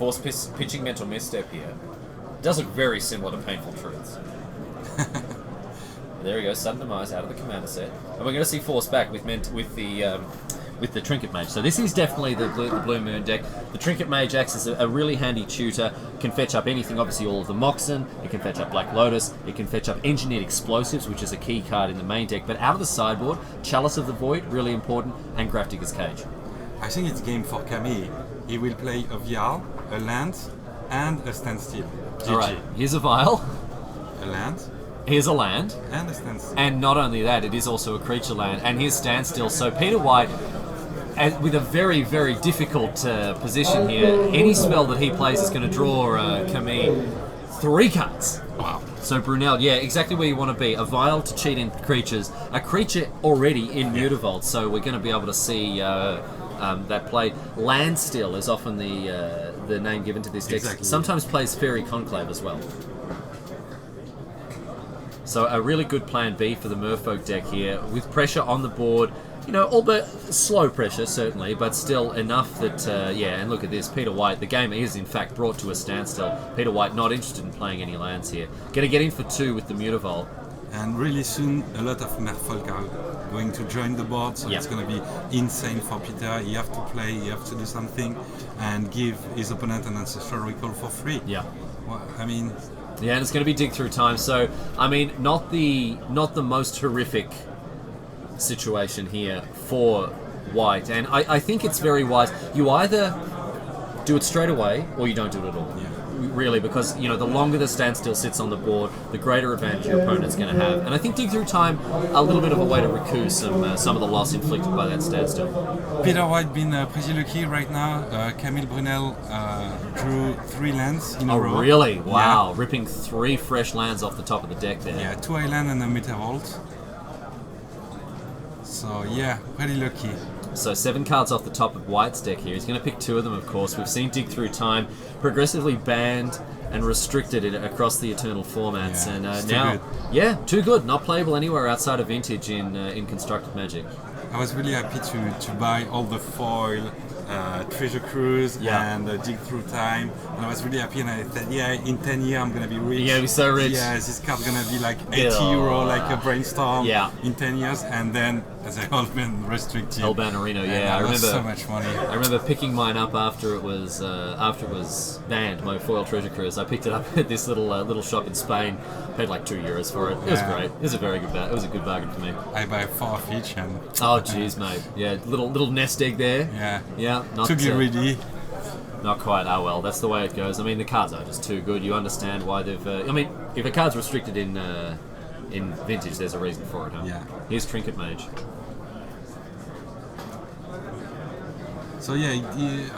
pitching Mental Misstep here. Does look very similar to Painful Truths. There we go, Sudden Demise out of the commander set. And we're going to see Force back with the Trinket Mage. So this is definitely the Blue Moon deck. The Trinket Mage acts as a really handy tutor. Can fetch up anything, obviously all of the Moxen. It can fetch up Black Lotus. It can fetch up Engineered Explosives, which is a key card in the main deck. But out of the sideboard, Chalice of the Void, really important, and Grafdigger's Cage. I think it's game for Camille. He will play a Vial, a land, and a standstill. GG. Alright, here's a Vial. A land Here's a land. and a standstill. And not only that, it is also a creature land. And here's Standstill. So Peter White, with a very, very difficult position here, any spell that he plays is going to draw Camille 3 cards. Wow. So Brunel, yeah, exactly where you want to be. A Vial to cheat in creatures. A creature already in Mutavault, so we're going to be able to see that play. Landstill is often the name given to this deck. Exactly. Sometimes plays Fairy Conclave as well. So a really good plan B for the Merfolk deck here, with pressure on the board. You know, albeit slow pressure, certainly, but still enough that, yeah, and look at this. Peter White, the game is, in fact, brought to a standstill. Peter White not interested in playing any lands here. Going to get in for 2 with the Mutavault. And really soon, a lot of Merfolk are going to join the board, so Yeah. it's going to be insane for Peter. He have to play, he have to do something, and give his opponent an Ancestral Recall for free. Yeah. Well, I mean, Yeah, and it's going to be dig through time. So, I mean, not the most horrific situation here for White. And I think it's very wise. You either do it straight away or you don't do it at all. Yeah. Really, because, you know, the longer the standstill sits on the board, the greater advantage your opponent's going to have. And I think dig through time, a little bit of a way to recoup some of the loss inflicted by that standstill. Peter White been pretty lucky right now. Camille Brunel drew 3 lands in a row. Oh, really? Wow. Ripping 3 fresh lands off the top of the deck there. Yeah, 2 island and a Mutavault. So yeah, pretty lucky. So 7 cards off the top of White's deck here. He's going to pick 2 of them, of course. We've seen Dig Through Time progressively banned and restricted it across the Eternal formats. Yeah, and it's too now, good. yeah, too good. Not playable anywhere outside of Vintage in Constructed Magic. I was really happy to buy all the foil Treasure Cruise Yeah. and Dig Through Time, and I was really happy. And I thought, yeah, in 10 years I'm gonna be rich. You're gonna be so rich. Yeah, this card's gonna be like 80 Yeah. euro, like a brainstorm. Yeah. In 10 years, and then as a old man restricted. Old Bannerino, and yeah, I I lost remember. so much money. I remember picking mine up after it was banned. My foil treasure cruise. I picked it up at this little shop in Spain. Paid like €2 for it. It was Yeah. great. It was a very good. It was a good bargain for me. I buy 4 of each, and Oh jeez, mate. Yeah, little nest egg there. yeah, Yeah, not to be ready. Not quite. Oh well, that's the way it goes. I mean, the cards are just too good. You understand why they've. I mean, if a card's restricted in vintage, there's a reason for it. Huh? Yeah. Here's Trinket Mage. So yeah,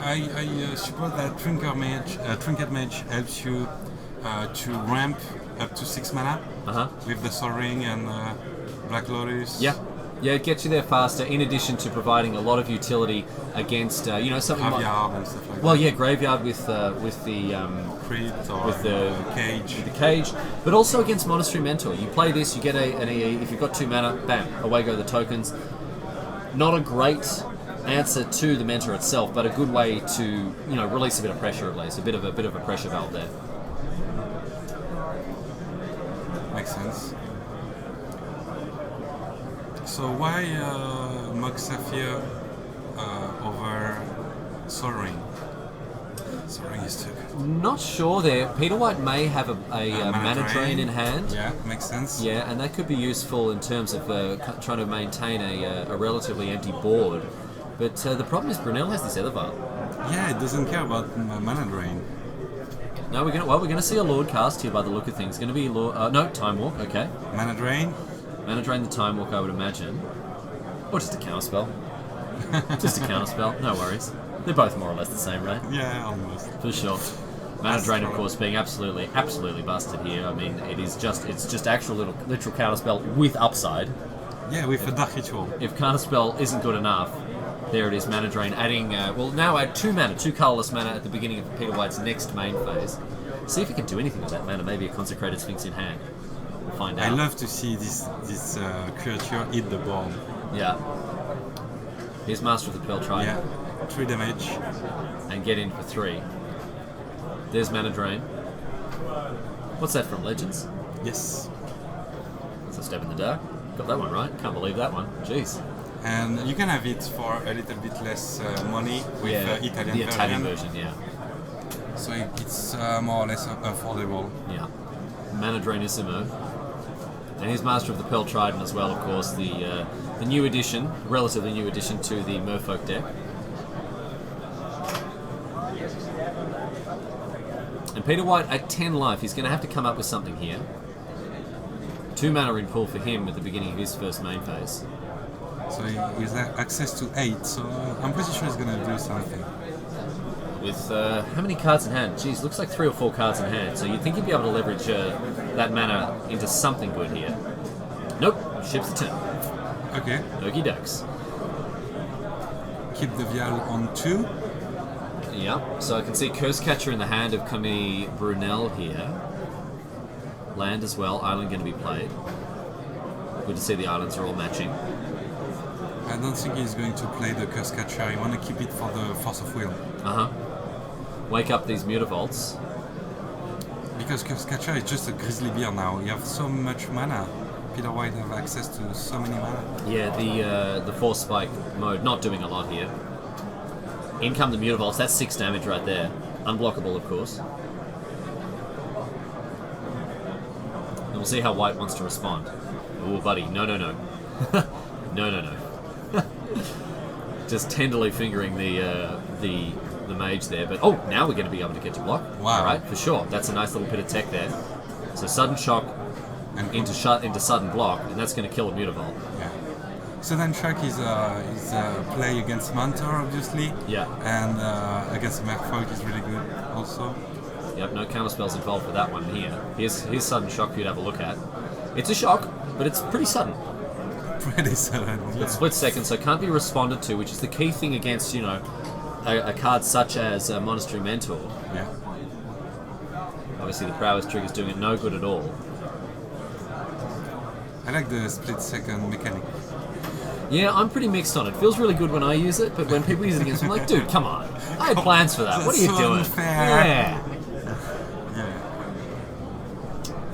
I suppose that Trinket Mage helps you to ramp up to 6 mana with the Sol Ring and Black Lotus. Yeah. Yeah, it gets you there faster. In addition to providing a lot of utility against, something like. Graveyard and stuff like Well, that. yeah, graveyard with the Crit or with the Cage. with the cage, but also against Monastery Mentor. You play this, you get an EE. If you've got 2 mana, bam, away go the tokens. Not a great answer to the Mentor itself, but a good way to release a bit of pressure at least, a bit of a pressure valve there. Makes sense. So why Mox Sapphire over Sol Ring? Sol Ring is too good. Not sure there. Peter White may have a mana drain in hand. Yeah, makes sense. Yeah, and that could be useful in terms of trying to maintain a relatively empty board. But the problem is Brunel has this Ethervar. Yeah, it doesn't care about mana drain. No, we're gonna see a Lord cast here by the look of things. Going to be no Time Walk. Okay, Mana drain? mana drain the Time Walk, I would imagine, or just a counterspell. Just a counterspell. No worries. They're both more or less the same, right? Yeah, almost. For sure. Mana drain, of course, being absolutely busted here. I mean, it's just actual literal counterspell with upside. Yeah, with a Dark Ritual. If counterspell isn't good enough, there it is, mana drain. Adding, now add 2 mana, 2 colourless mana at the beginning of Peter White's next main phase. See if he can do anything with that mana. Maybe a Consecrated Sphinx in hand. We'll find out. I love to see this creature hit the ball. Yeah. Here's Master of the Pearl Trident. Yeah, 3 damage. And get in for 3. There's mana drain. What's that from, Legends? Yes. That's a Step in the Dark. Got that one right. Can't believe that one. Jeez. And you can have it for a little bit less money with Italian the Italian version. version, yeah. So it's more or less affordable. Yeah. Mana Drainissimo. And here's Master of the Pearl Trident as well, of course, the new addition, relatively new addition to the Merfolk deck. And Peter White at 10 life, he's going to have to come up with something here. 2 mana in pool for him at the beginning of his first main phase. So he has access to 8, so I'm pretty sure he's going to do something. With how many cards in hand? Geez, looks like 3 or 4 cards in hand. So you'd think you'd be able to leverage that mana into something good here. Nope, ships the turn. Okay, Okie dokes. keep the Vial on 2. Yeah, so I can see Curse Catcher in the hand of Camille Brunel here. Land as well, island going to be played. Good to see the islands are all matching. I don't think he's going to play the Curse Catcher. I want to keep it for the Force of Will. Wake up these Mutavolts. Because Curse Catcher is just a Grizzly Bear now. You have so much mana. Peter White have access to so many mana. Yeah, the Force Spike mode not doing a lot here. In come the Mutavolts, that's 6 damage right there. Unblockable, of course. And we'll see how White wants to respond. Oh, buddy, no. No. Just tenderly fingering the mage there, but now we're going to be able to get to block. Wow. All right, for sure. That's a nice little bit of tech there. So sudden shock And into sudden block, and that's going to kill a Mutavault. Yeah. Sudden Shock is a play against Mentor, obviously. Yeah. And against Merfolk is really good also. Yep, no counterspells involved for that one here. Here's sudden shock for you to have a look at. It's a shock, but it's pretty sudden. Pretty sudden. Yeah. It's split second, so it can't be responded to, which is the key thing against a card such as Monastery Mentor. Yeah. Obviously, the prowess trigger's doing it no good at all. I like the split second mechanic. Yeah, I'm pretty mixed on it. Feels really good when I use it, but when people use it against me, I'm like, dude, come on. I had plans for that. What are you That's so doing? unfair. Yeah.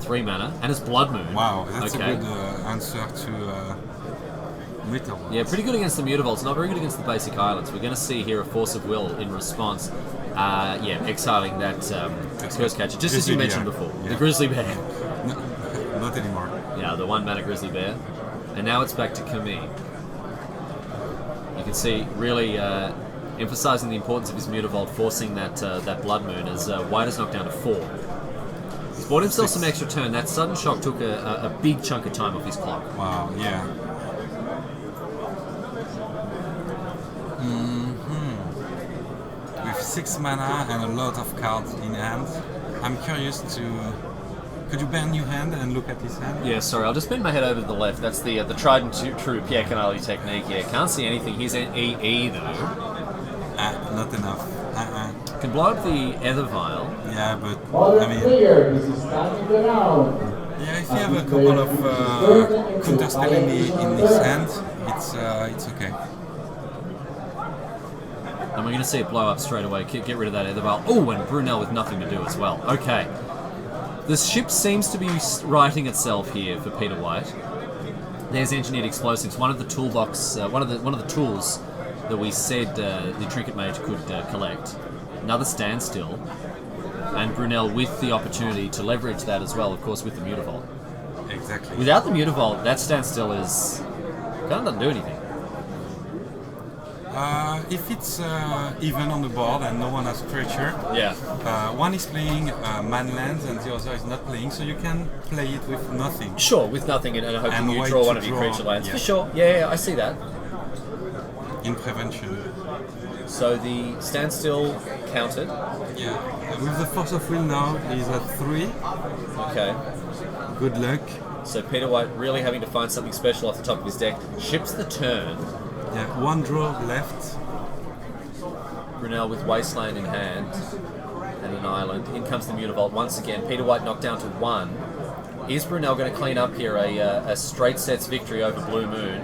3 mana, and it's Blood Moon. Wow, that's okay. a good answer to Metal. Yeah, pretty good against the Mutavaults, not very good against the basic islands. We're going to see here a Force of Will in response. Exiling that Curse Catcher, just as you mentioned before. Yeah. The Grizzly Bear. No, not anymore. Yeah, the 1-mana Grizzly Bear. And now it's back to Camille. You can see really emphasising the importance of his Mutavault, forcing that Blood Moon as White is knocked down to 4. He's bought himself some extra turn. That sudden shock took a big chunk of time off his clock. Wow, yeah. With 6 mana and a lot of cards in hand, I'm curious to... Could you bend your hand and look at his hand? Yeah, sorry, I'll just bend my head over to the left. That's the tried and true Pierre Canali technique. Yeah, can't see anything. He's an EE though. Not enough. Can blow up the Ether Vial. Yeah, but I mean... Yeah, if you have a couple of counterspell in his hand, it's okay. And we're going to see it blow up straight away. Get rid of that Ether Vial. Oh, and Brunel with nothing to do as well. Okay. The ship seems to be righting itself here for Peter White. There's engineered explosives. One of the toolbox, one of the tools that we said the Trinket Mage could collect. Another standstill, and Brunel with the opportunity to leverage that as well, of course, with the Mutavault. Exactly. Without the Mutavault, that standstill is doesn't do anything. If it's even on the board and no one has creature, one is playing manlands and the other is not playing, so you can play it with nothing. Sure, with nothing, and hoping you draw one of your creature lands. Yeah. For sure, yeah, I see that. In prevention. So the standstill counted. Yeah, with the Force of Will now, he's at 3. Okay. Good luck. So Peter White really having to find something special off the top of his deck. Ships the turn. Yeah, 1 draw left. Brunel with Wasteland in hand and an island. In comes the Mutavault once again. Peter White knocked down to 1. Is Brunel going to clean up here a straight sets victory over Blue Moon?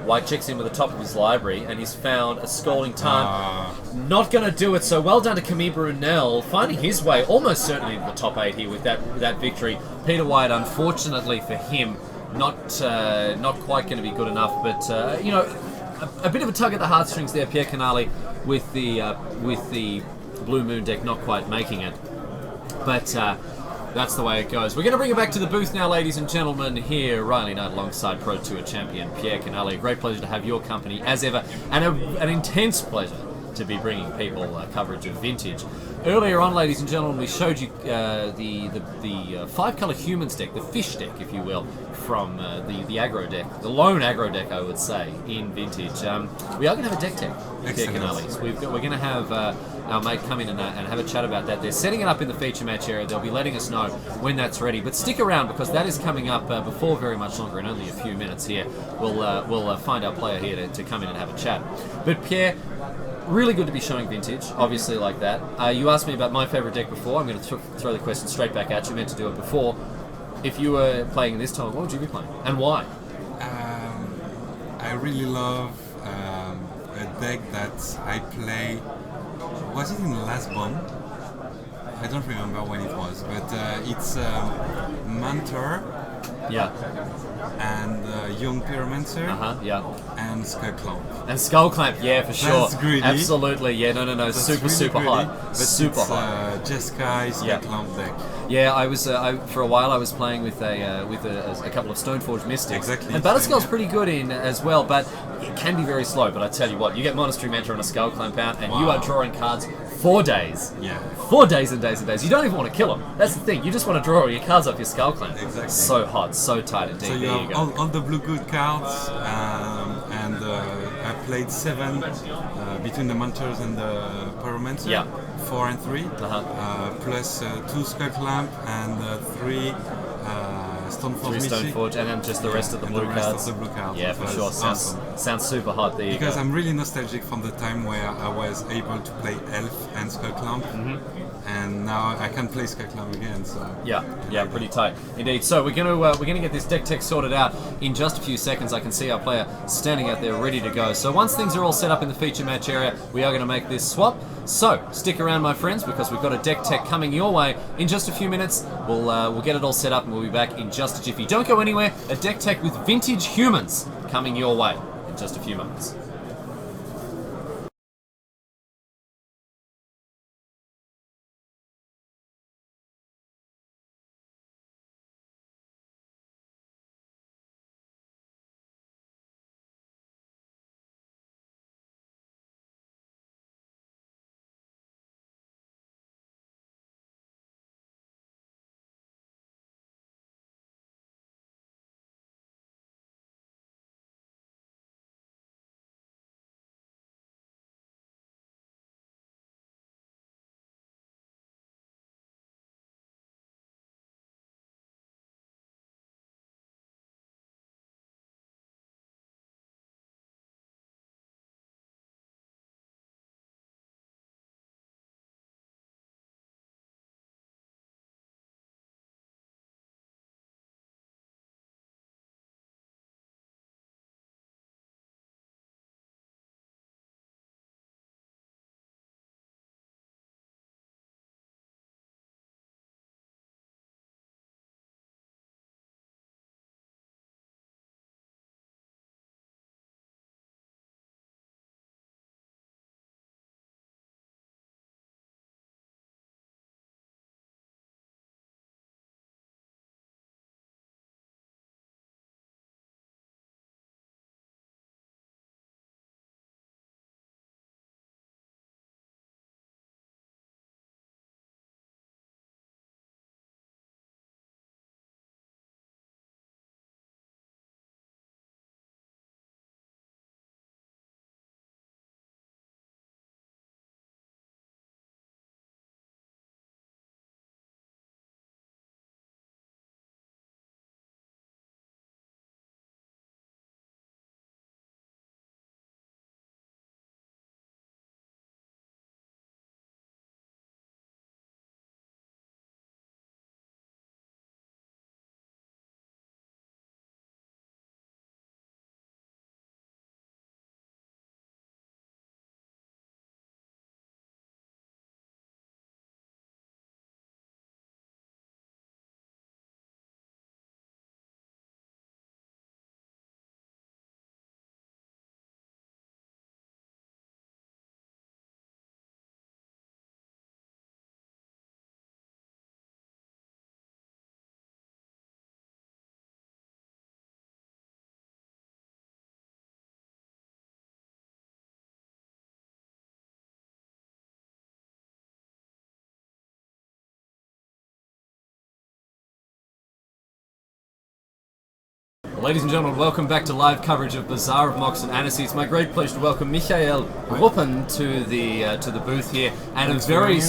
White checks in with the top of his library and he's found a Scalding Tarn. Not going to do it, so well done to Camille Brunel, finding his way almost certainly into the top 8 here with that victory. Peter White, unfortunately for him, not quite going to be good enough, but a bit of a tug at the heartstrings there, Pierre Canali, with the Blue Moon deck not quite making it. But that's the way it goes. We're going to bring it back to the booth now, ladies and gentlemen. Here, Riley Knight alongside Pro Tour champion Pierre Canali. A great pleasure to have your company as ever, and an intense pleasure to be bringing people coverage of Vintage. Earlier on, ladies and gentlemen, we showed you the 5-color humans deck, the fish deck, if you will, from the aggro deck, the lone aggro deck, I would say, in Vintage. We are going to have a deck tech, Pierre Canali. So we're going to have our mate come in and have a chat about that. They're setting it up in the feature match area. They'll be letting us know when that's ready. But stick around, because that is coming up before very much longer, in only a few minutes here. We'll find our player here to come in and have a chat. But Pierre, really good to be showing Vintage, obviously, like that. You asked me about my favourite deck before. I'm going to throw the question straight back at you. Meant to do it before. If you were playing this time, what would you be playing? And why? I really love a deck that I play. Was it in the last BoM? I don't remember when it was, but it's Mentor. Yeah. And Young Pyromancer. And Skullclamp. And Skullclamp, yeah, for sure. That's greedy. Absolutely, yeah, no, That's super really high. But Super high. Jeskai Skullclamp deck. Yeah, I was for a while I was playing with a couple of Stoneforge Mystics. Exactly. And Batterskull's pretty good in as well, but it can be very slow. But I tell you what, you get Monastery Mentor and a Skullclamp out, and you are drawing cards 4 days. Yeah. 4 days and days and days. You don't even want to kill them. That's the thing. You just want to draw all your cards off your Skullclamp. Exactly. So hot, so tight indeed. So you have all the blue good cards, and I played 7 between the Mentors and the Pyromancer. Yeah. 4 and 3, plus 2 Skullclamp and 3 Stoneforge 3 Mythic. Stoneforge, and then just the rest of the and blue the rest cards. of the blue cards. Yeah, It for was sure. awesome. Sounds super hot. There you Because go. I'm really nostalgic from the time where I was able to play Elf and Skullclamp, and now I can play Skullclamp again. So Yeah, pretty tight indeed. So we're gonna get this deck tech sorted out in just a few seconds. I can see our player standing out there ready to go. So once things are all set up in the feature match area, we are going to make this swap. So stick around, my friends, because we've got a deck tech coming your way in just a few minutes. We'll get it all set up and we'll be back in just a jiffy. Don't go anywhere. A deck tech with vintage humans coming your way in just a few moments. Ladies and gentlemen, welcome back to live coverage of Bazaar of Moxen, Annecy. It's my great pleasure to welcome Michael Ruppen to the booth here, and a very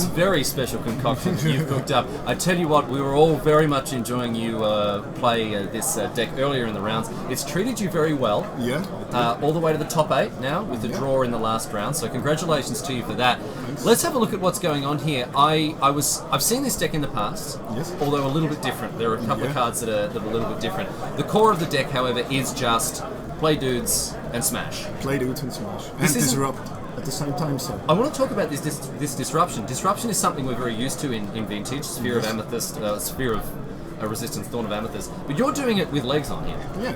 special concoction you've cooked up. I tell you what, we were all very much enjoying you play this deck earlier in the rounds. It's treated you very well. Yeah. All the way to the top 8 now with the draw in the last round. So congratulations to you for that. Thanks. Let's have a look at what's going on here. I've seen this deck in the past, yes, although a little bit different. There are a couple of cards that are a little bit different. The core of the deck, however, is just play dudes and smash. Play dudes and smash. And disrupt at the same time, so. I want to talk about this disruption. Disruption is something we're very used to in Vintage, Sphere of Amethyst, Sphere of Resistance, Thorn of Amethyst. But you're doing it with legs on here. Yeah.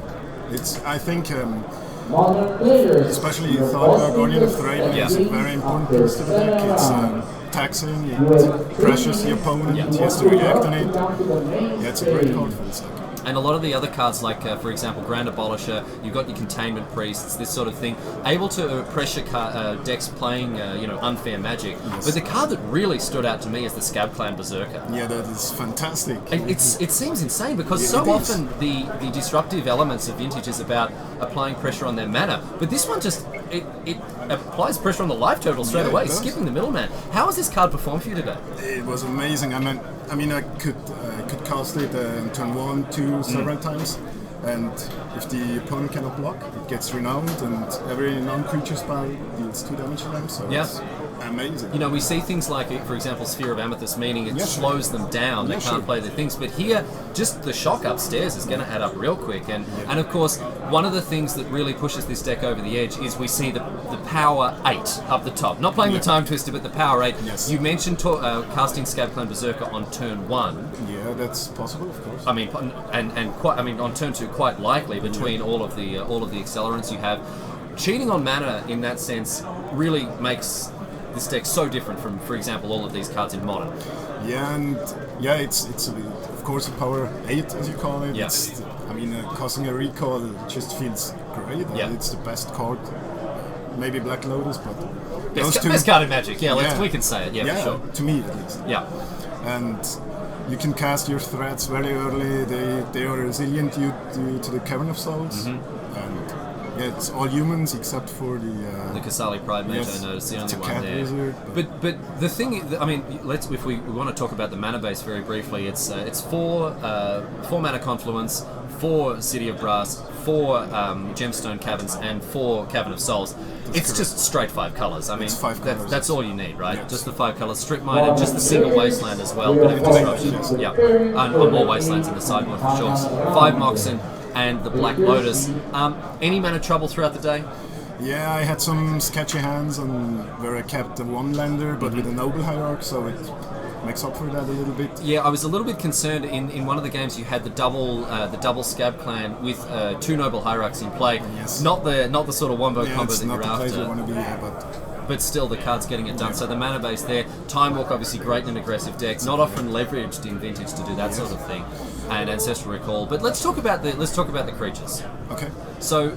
It's, I think, especially Thornburg, Guardian of Thraben is a very important piece to the deck. It's taxing, it pressures the opponent, he has to react on it. Yeah, it's a great card for this deck. And a lot of the other cards, like for example, Grand Abolisher, you've got your Containment Priests, this sort of thing, able to pressure decks playing, unfair Magic. Yes. But the card that really stood out to me is the Scab Clan Berserker. Yeah, that is fantastic. It seems insane because so often the disruptive elements of Vintage is about applying pressure on their mana, but this one just it applies pressure on the life total straight away, skipping the middleman. How has this card performed for you today? It was amazing. I mean, I mean, I could cast it in turn 1, 2 several times, and if the opponent cannot block, it gets renowned, and every non-creature spell deals 2 damage to them. So it's amazing. You know, we see things like, for example, Sphere of Amethyst, meaning it slows them down. They can't play their things. But here, just the shock upstairs is going to add up real quick. And of course, one of the things that really pushes this deck over the edge is we see the power 8 up the top. Not playing the Time Twister, but the power 8. Yes. You mentioned casting Scabclan Berserker on turn 1. Yeah, that's possible, of course. I mean, and quite. I mean, on turn 2, quite likely between all of the accelerants you have. Cheating on mana in that sense really makes this deck so different from, for example, all of these cards in Modern. Yeah, and it's of course a power 8 as you call it. Yeah. It's, I mean, casting a recall just feels great. Yeah. It's the best card. Maybe Black Lotus, but Best card in Magic. Yeah, we can say it. Yeah, for sure. To me at least. Yeah. And you can cast your threats very early. They are resilient due to the Cavern of Souls, and it's all humans except for the Kasali Pride Mage. yes, I noticed the it's only a one cat there. wizard, But the thing, I mean, if we want to talk about the mana base very briefly, it's 4 mana Confluence, 4 City of Brass, 4 Gemstone Caverns, and 4 Cavern of Souls. It's just straight 5 colours. I mean, It's 5 colours. that's all you need, right? Yes. Just the 5 colours. Strip Mine and just the single Wasteland as well. Bit of disruption. Yeah, and more Wastelands in the sideboard for sure. 5 Moxen and the Black Lotus. Any mana trouble throughout the day? Yeah, I had some sketchy hands on where I kept the one lander, but with a noble hierarch, so it makes up for that a little bit. Yeah, I was a little bit concerned in one of the games. You had the double Scab Clan with 2 noble hierarchs in play. Yes. Not the sort of wombo Yeah, combo it's that not you're the place you after. want to be, But still, the card's getting it done. So the mana base there. Time Walk, obviously great in an aggressive deck. Not often leveraged in Vintage to do that sort of thing. And Ancestral Recall. But let's talk about the creatures. Okay. So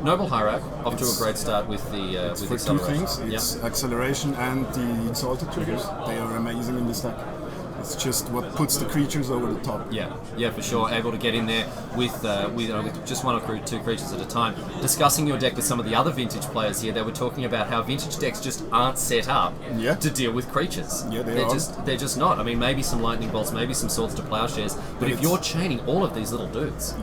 Noble Hierarch off to a great start with the with For 2 acceleration. things, it's acceleration and the Exalted triggers. They are amazing in this deck. It's just what puts the creatures over the top. Yeah, for sure. Able to get in there with just 1 or 2 creatures at a time. Discussing your deck with some of the other Vintage players here, they were talking about how Vintage decks just aren't set up to deal with creatures. Yeah, they're just not. I mean, maybe some Lightning Bolts, maybe some Swords to Plowshares, but if you're chaining all of these little dudes,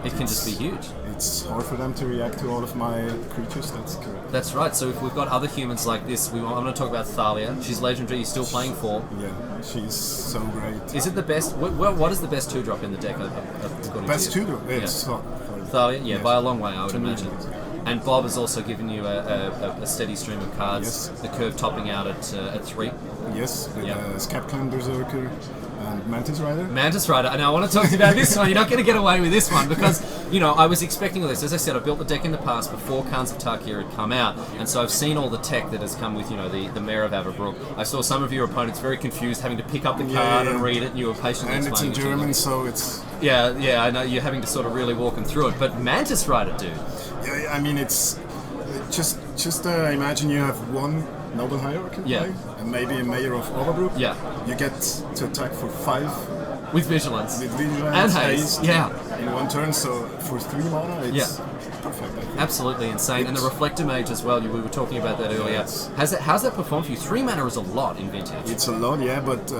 it can just be huge. It's hard for them to react to all of my creatures, that's correct. That's right. So if we've got other humans like this, I'm going to talk about Thalia. She's legendary. You're still playing for. Yeah, she's so great. Is it the best? What is the best 2-drop in the deck? Best 2-drop? It's Thalia, yes. By a long way, I would imagine. And Bob has also given you a steady stream of cards. Yes. The curve topping out at 3. Yes, with Scabclan Berserker and Mantis Rider. Mantis Rider. And I want to talk to you about this one. You're not going to get away with this one because, I was expecting all this. As I said, I built the deck in the past before Khans of Tarkir had come out. And so I've seen all the tech that has come with, the Mayor of Averbrook. I saw some of your opponents very confused, having to pick up the card and read it, and you were patiently and it's in explaining German, it to them. so it's... Yeah, I know. You're having to sort of really walk them through it. But Mantis Rider, dude. Yeah, I mean, it's... Just imagine you have 1 Noble Hierarch in play, and maybe a Mayor of Overbrook. Yeah. You get to attack for 5 with Vigilance. With Vigilance and Haste. In 1 turn, so for 3 mana, it's perfect. I think. Absolutely insane. And the Reflector Mage as well, we were talking about that earlier. Yes. How's that performed for you? 3 mana is a lot in Vintage. It's a lot, yeah, but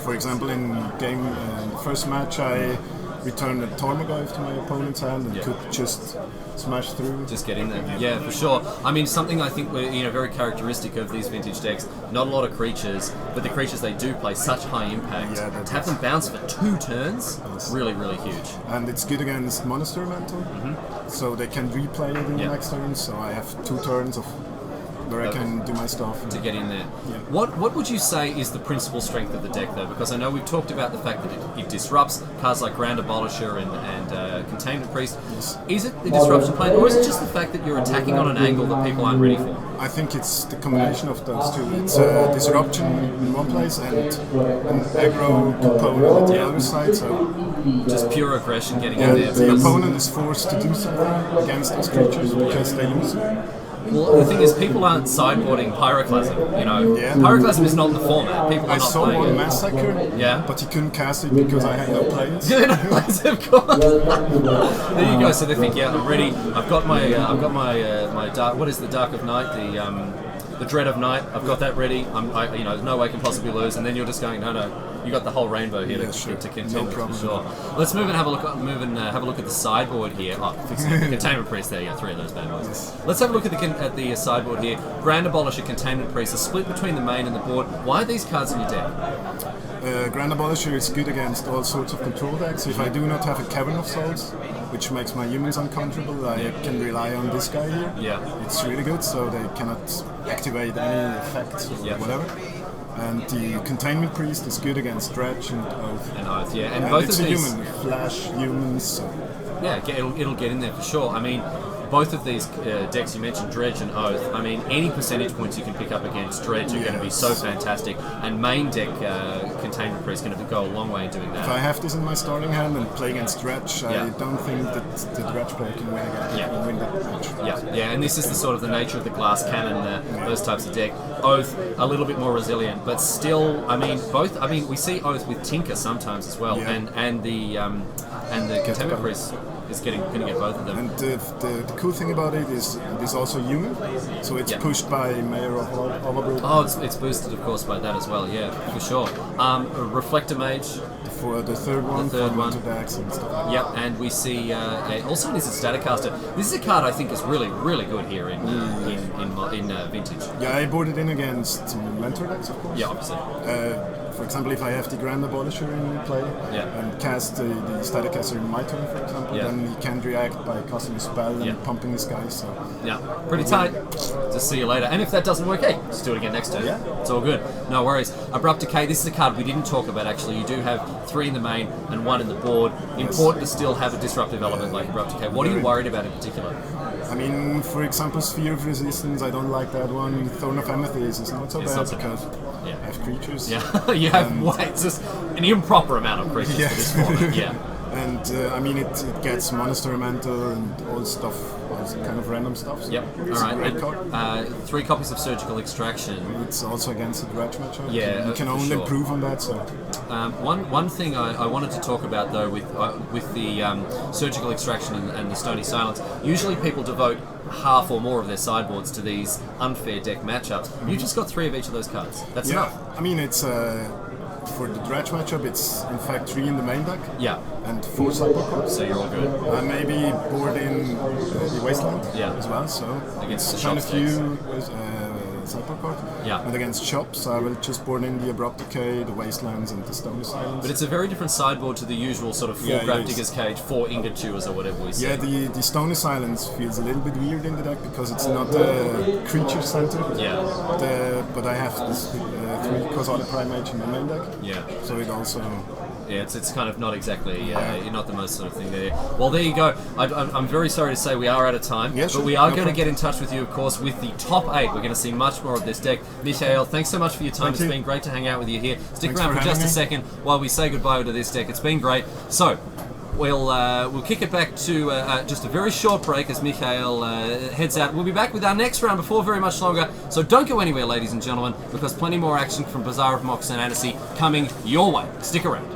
for example, in the first match, I returned a Tormagave to my opponent's hand and could just smash through. Just get in there. Yeah, for sure. I mean, something I think we're very characteristic of these Vintage decks. Not a lot of creatures, but the creatures they do play such high impact. Yeah, to have them bounce for 2 turns, really, really huge. And it's good against Monastery Mantle, so they can replay it in the next turn. So I have 2 turns of where I can do my stuff to get in there. Yeah. What would you say is the principal strength of the deck, though? Because I know we've talked about the fact that it disrupts cards like Grand Abolisher and Containment Priest. Yes. Is it the disruption play, or is it just the fact that you're attacking on an angle that people aren't ready for? I think it's the combination of those 2. It's a disruption in one place and an aggro component at the other side. So just pure aggression getting in there. The opponent is forced to do something against those creatures because they lose. Well, the thing is, people aren't sideboarding Pyroclasm, Pyroclasm is not in the format. People are I not saw playing one it. Massacre, but he couldn't cast it because I had no planes. Of course. There you go. So they think, I'm ready. I've got my dark. What is the Dark of Night? the Dread of Night. I've got that ready. There's no way I can possibly lose. And then you're just going, no. You got the whole rainbow here to contend with, for sure. Let's move and have a look. Have a look at the sideboard here. Oh, Containment Priest. There you go. 3 of those bad boys. Yes. Let's have a look at the sideboard here. Grand Abolisher, Containment Priest, a split between the main and the board. Why are these cards in your deck? Grand Abolisher is good against all sorts of control decks. If I do not have a Cavern of Souls, which makes my humans uncomfortable, I can rely on this guy here. Yeah. It's really good, so they cannot activate any effects or whatever. And the Containment Priest is good against Dredge and Oath. And Oath, yeah. And both it's of these... human, Flash, humans. So. Yeah, it'll get in there for sure. I mean, both of these decks you mentioned, Dredge and Oath, I mean, any percentage points you can pick up against Dredge are going to be so fantastic. And main deck Containment Priest is going to go a long way in doing that. If I have this in my starting hand and play against Dredge, I don't think that the Dredge player can win again. Win that match. Yeah, and this is the sort of the nature of the glass cannon, those types of deck. Oath, a little bit more resilient, but still, I mean, both. I mean, we see Oath with Tinker sometimes as well, and the Containment Priest is going to get both of them. And the cool thing about it is it is also human, so it's pushed by Mayor of Overbrook. Oh, it's boosted, of course, by that as well. Yeah, for sure. Reflector Mage. For the third one, to decks and stuff like that. Yep, and we see also this is Staticaster. This is a card I think is really, really good here in Vintage. Yeah, I boarded in against Mentor decks, of course. Yeah, obviously. For example, if I have the Grand Abolisher in play and cast the Staticaster in my turn, for example, then he can react by casting a spell and pumping this guy. So yeah, pretty tight. Just see you later. And if that doesn't work, hey, just do it again next turn. Yeah. It's all good. No worries. Abrupt Decay. This is a card we didn't talk about actually. You do have 3 in the main and 1 in the board. Important to still have a disruptive element like Abrupt Decay. What are you worried about in particular? I mean, for example, Sphere of Resistance, I don't like that one. Throne of Amethyst is not so bad because I have creatures. Yeah, you have it's just an improper amount of creatures for this format. Yeah. And I mean, it gets Monster Mantle and all stuff, all kind of random stuff. So yep. All right. 3 copies of Surgical Extraction. It's also against the Dredge matchup. Yeah, you can only improve on that. So one thing I wanted to talk about though with the Surgical Extraction and the Stony Silence. Usually people devote half or more of their sideboards to these unfair deck matchups. You've just got 3 of each of those cards. That's enough. I mean, it's. For the Dredge matchup, it's in fact 3 in the main deck. Yeah. And 4 sideboard cards. So you're all good. Maybe board in the Wasteland as well. So against the kind of few Cypher card. Yeah. And against shops, I will just board in the Abrupt Decay, the Wastelands, and the Stony Silence. But it's a very different sideboard to the usual sort of 4 Gravedigger's Cage, 4 Ingot Chewers, or whatever we say. Yeah, the Stony Silence feels a little bit weird in the deck because it's not a creature center. Yeah. But I have this 3 Kozala Primate in my main deck. Yeah. So it also... Yeah, it's kind of not exactly, you're not the most sort of thing there. Well, there you go. I'm very sorry to say we are out of time, yeah, sure. but we are going to get in touch with you, of course, with the top 8. We're going to see much more of this deck. Michael, thanks so much for your time. It's been great to hang out with you here. Stick around for just a second while we say goodbye to this deck. It's been great. So, we'll kick it back to just a very short break as Michael heads out. We'll be back with our next round before very much longer, so don't go anywhere, ladies and gentlemen, because plenty more action from Bazaar of Moxen and Annecy coming your way. Stick around.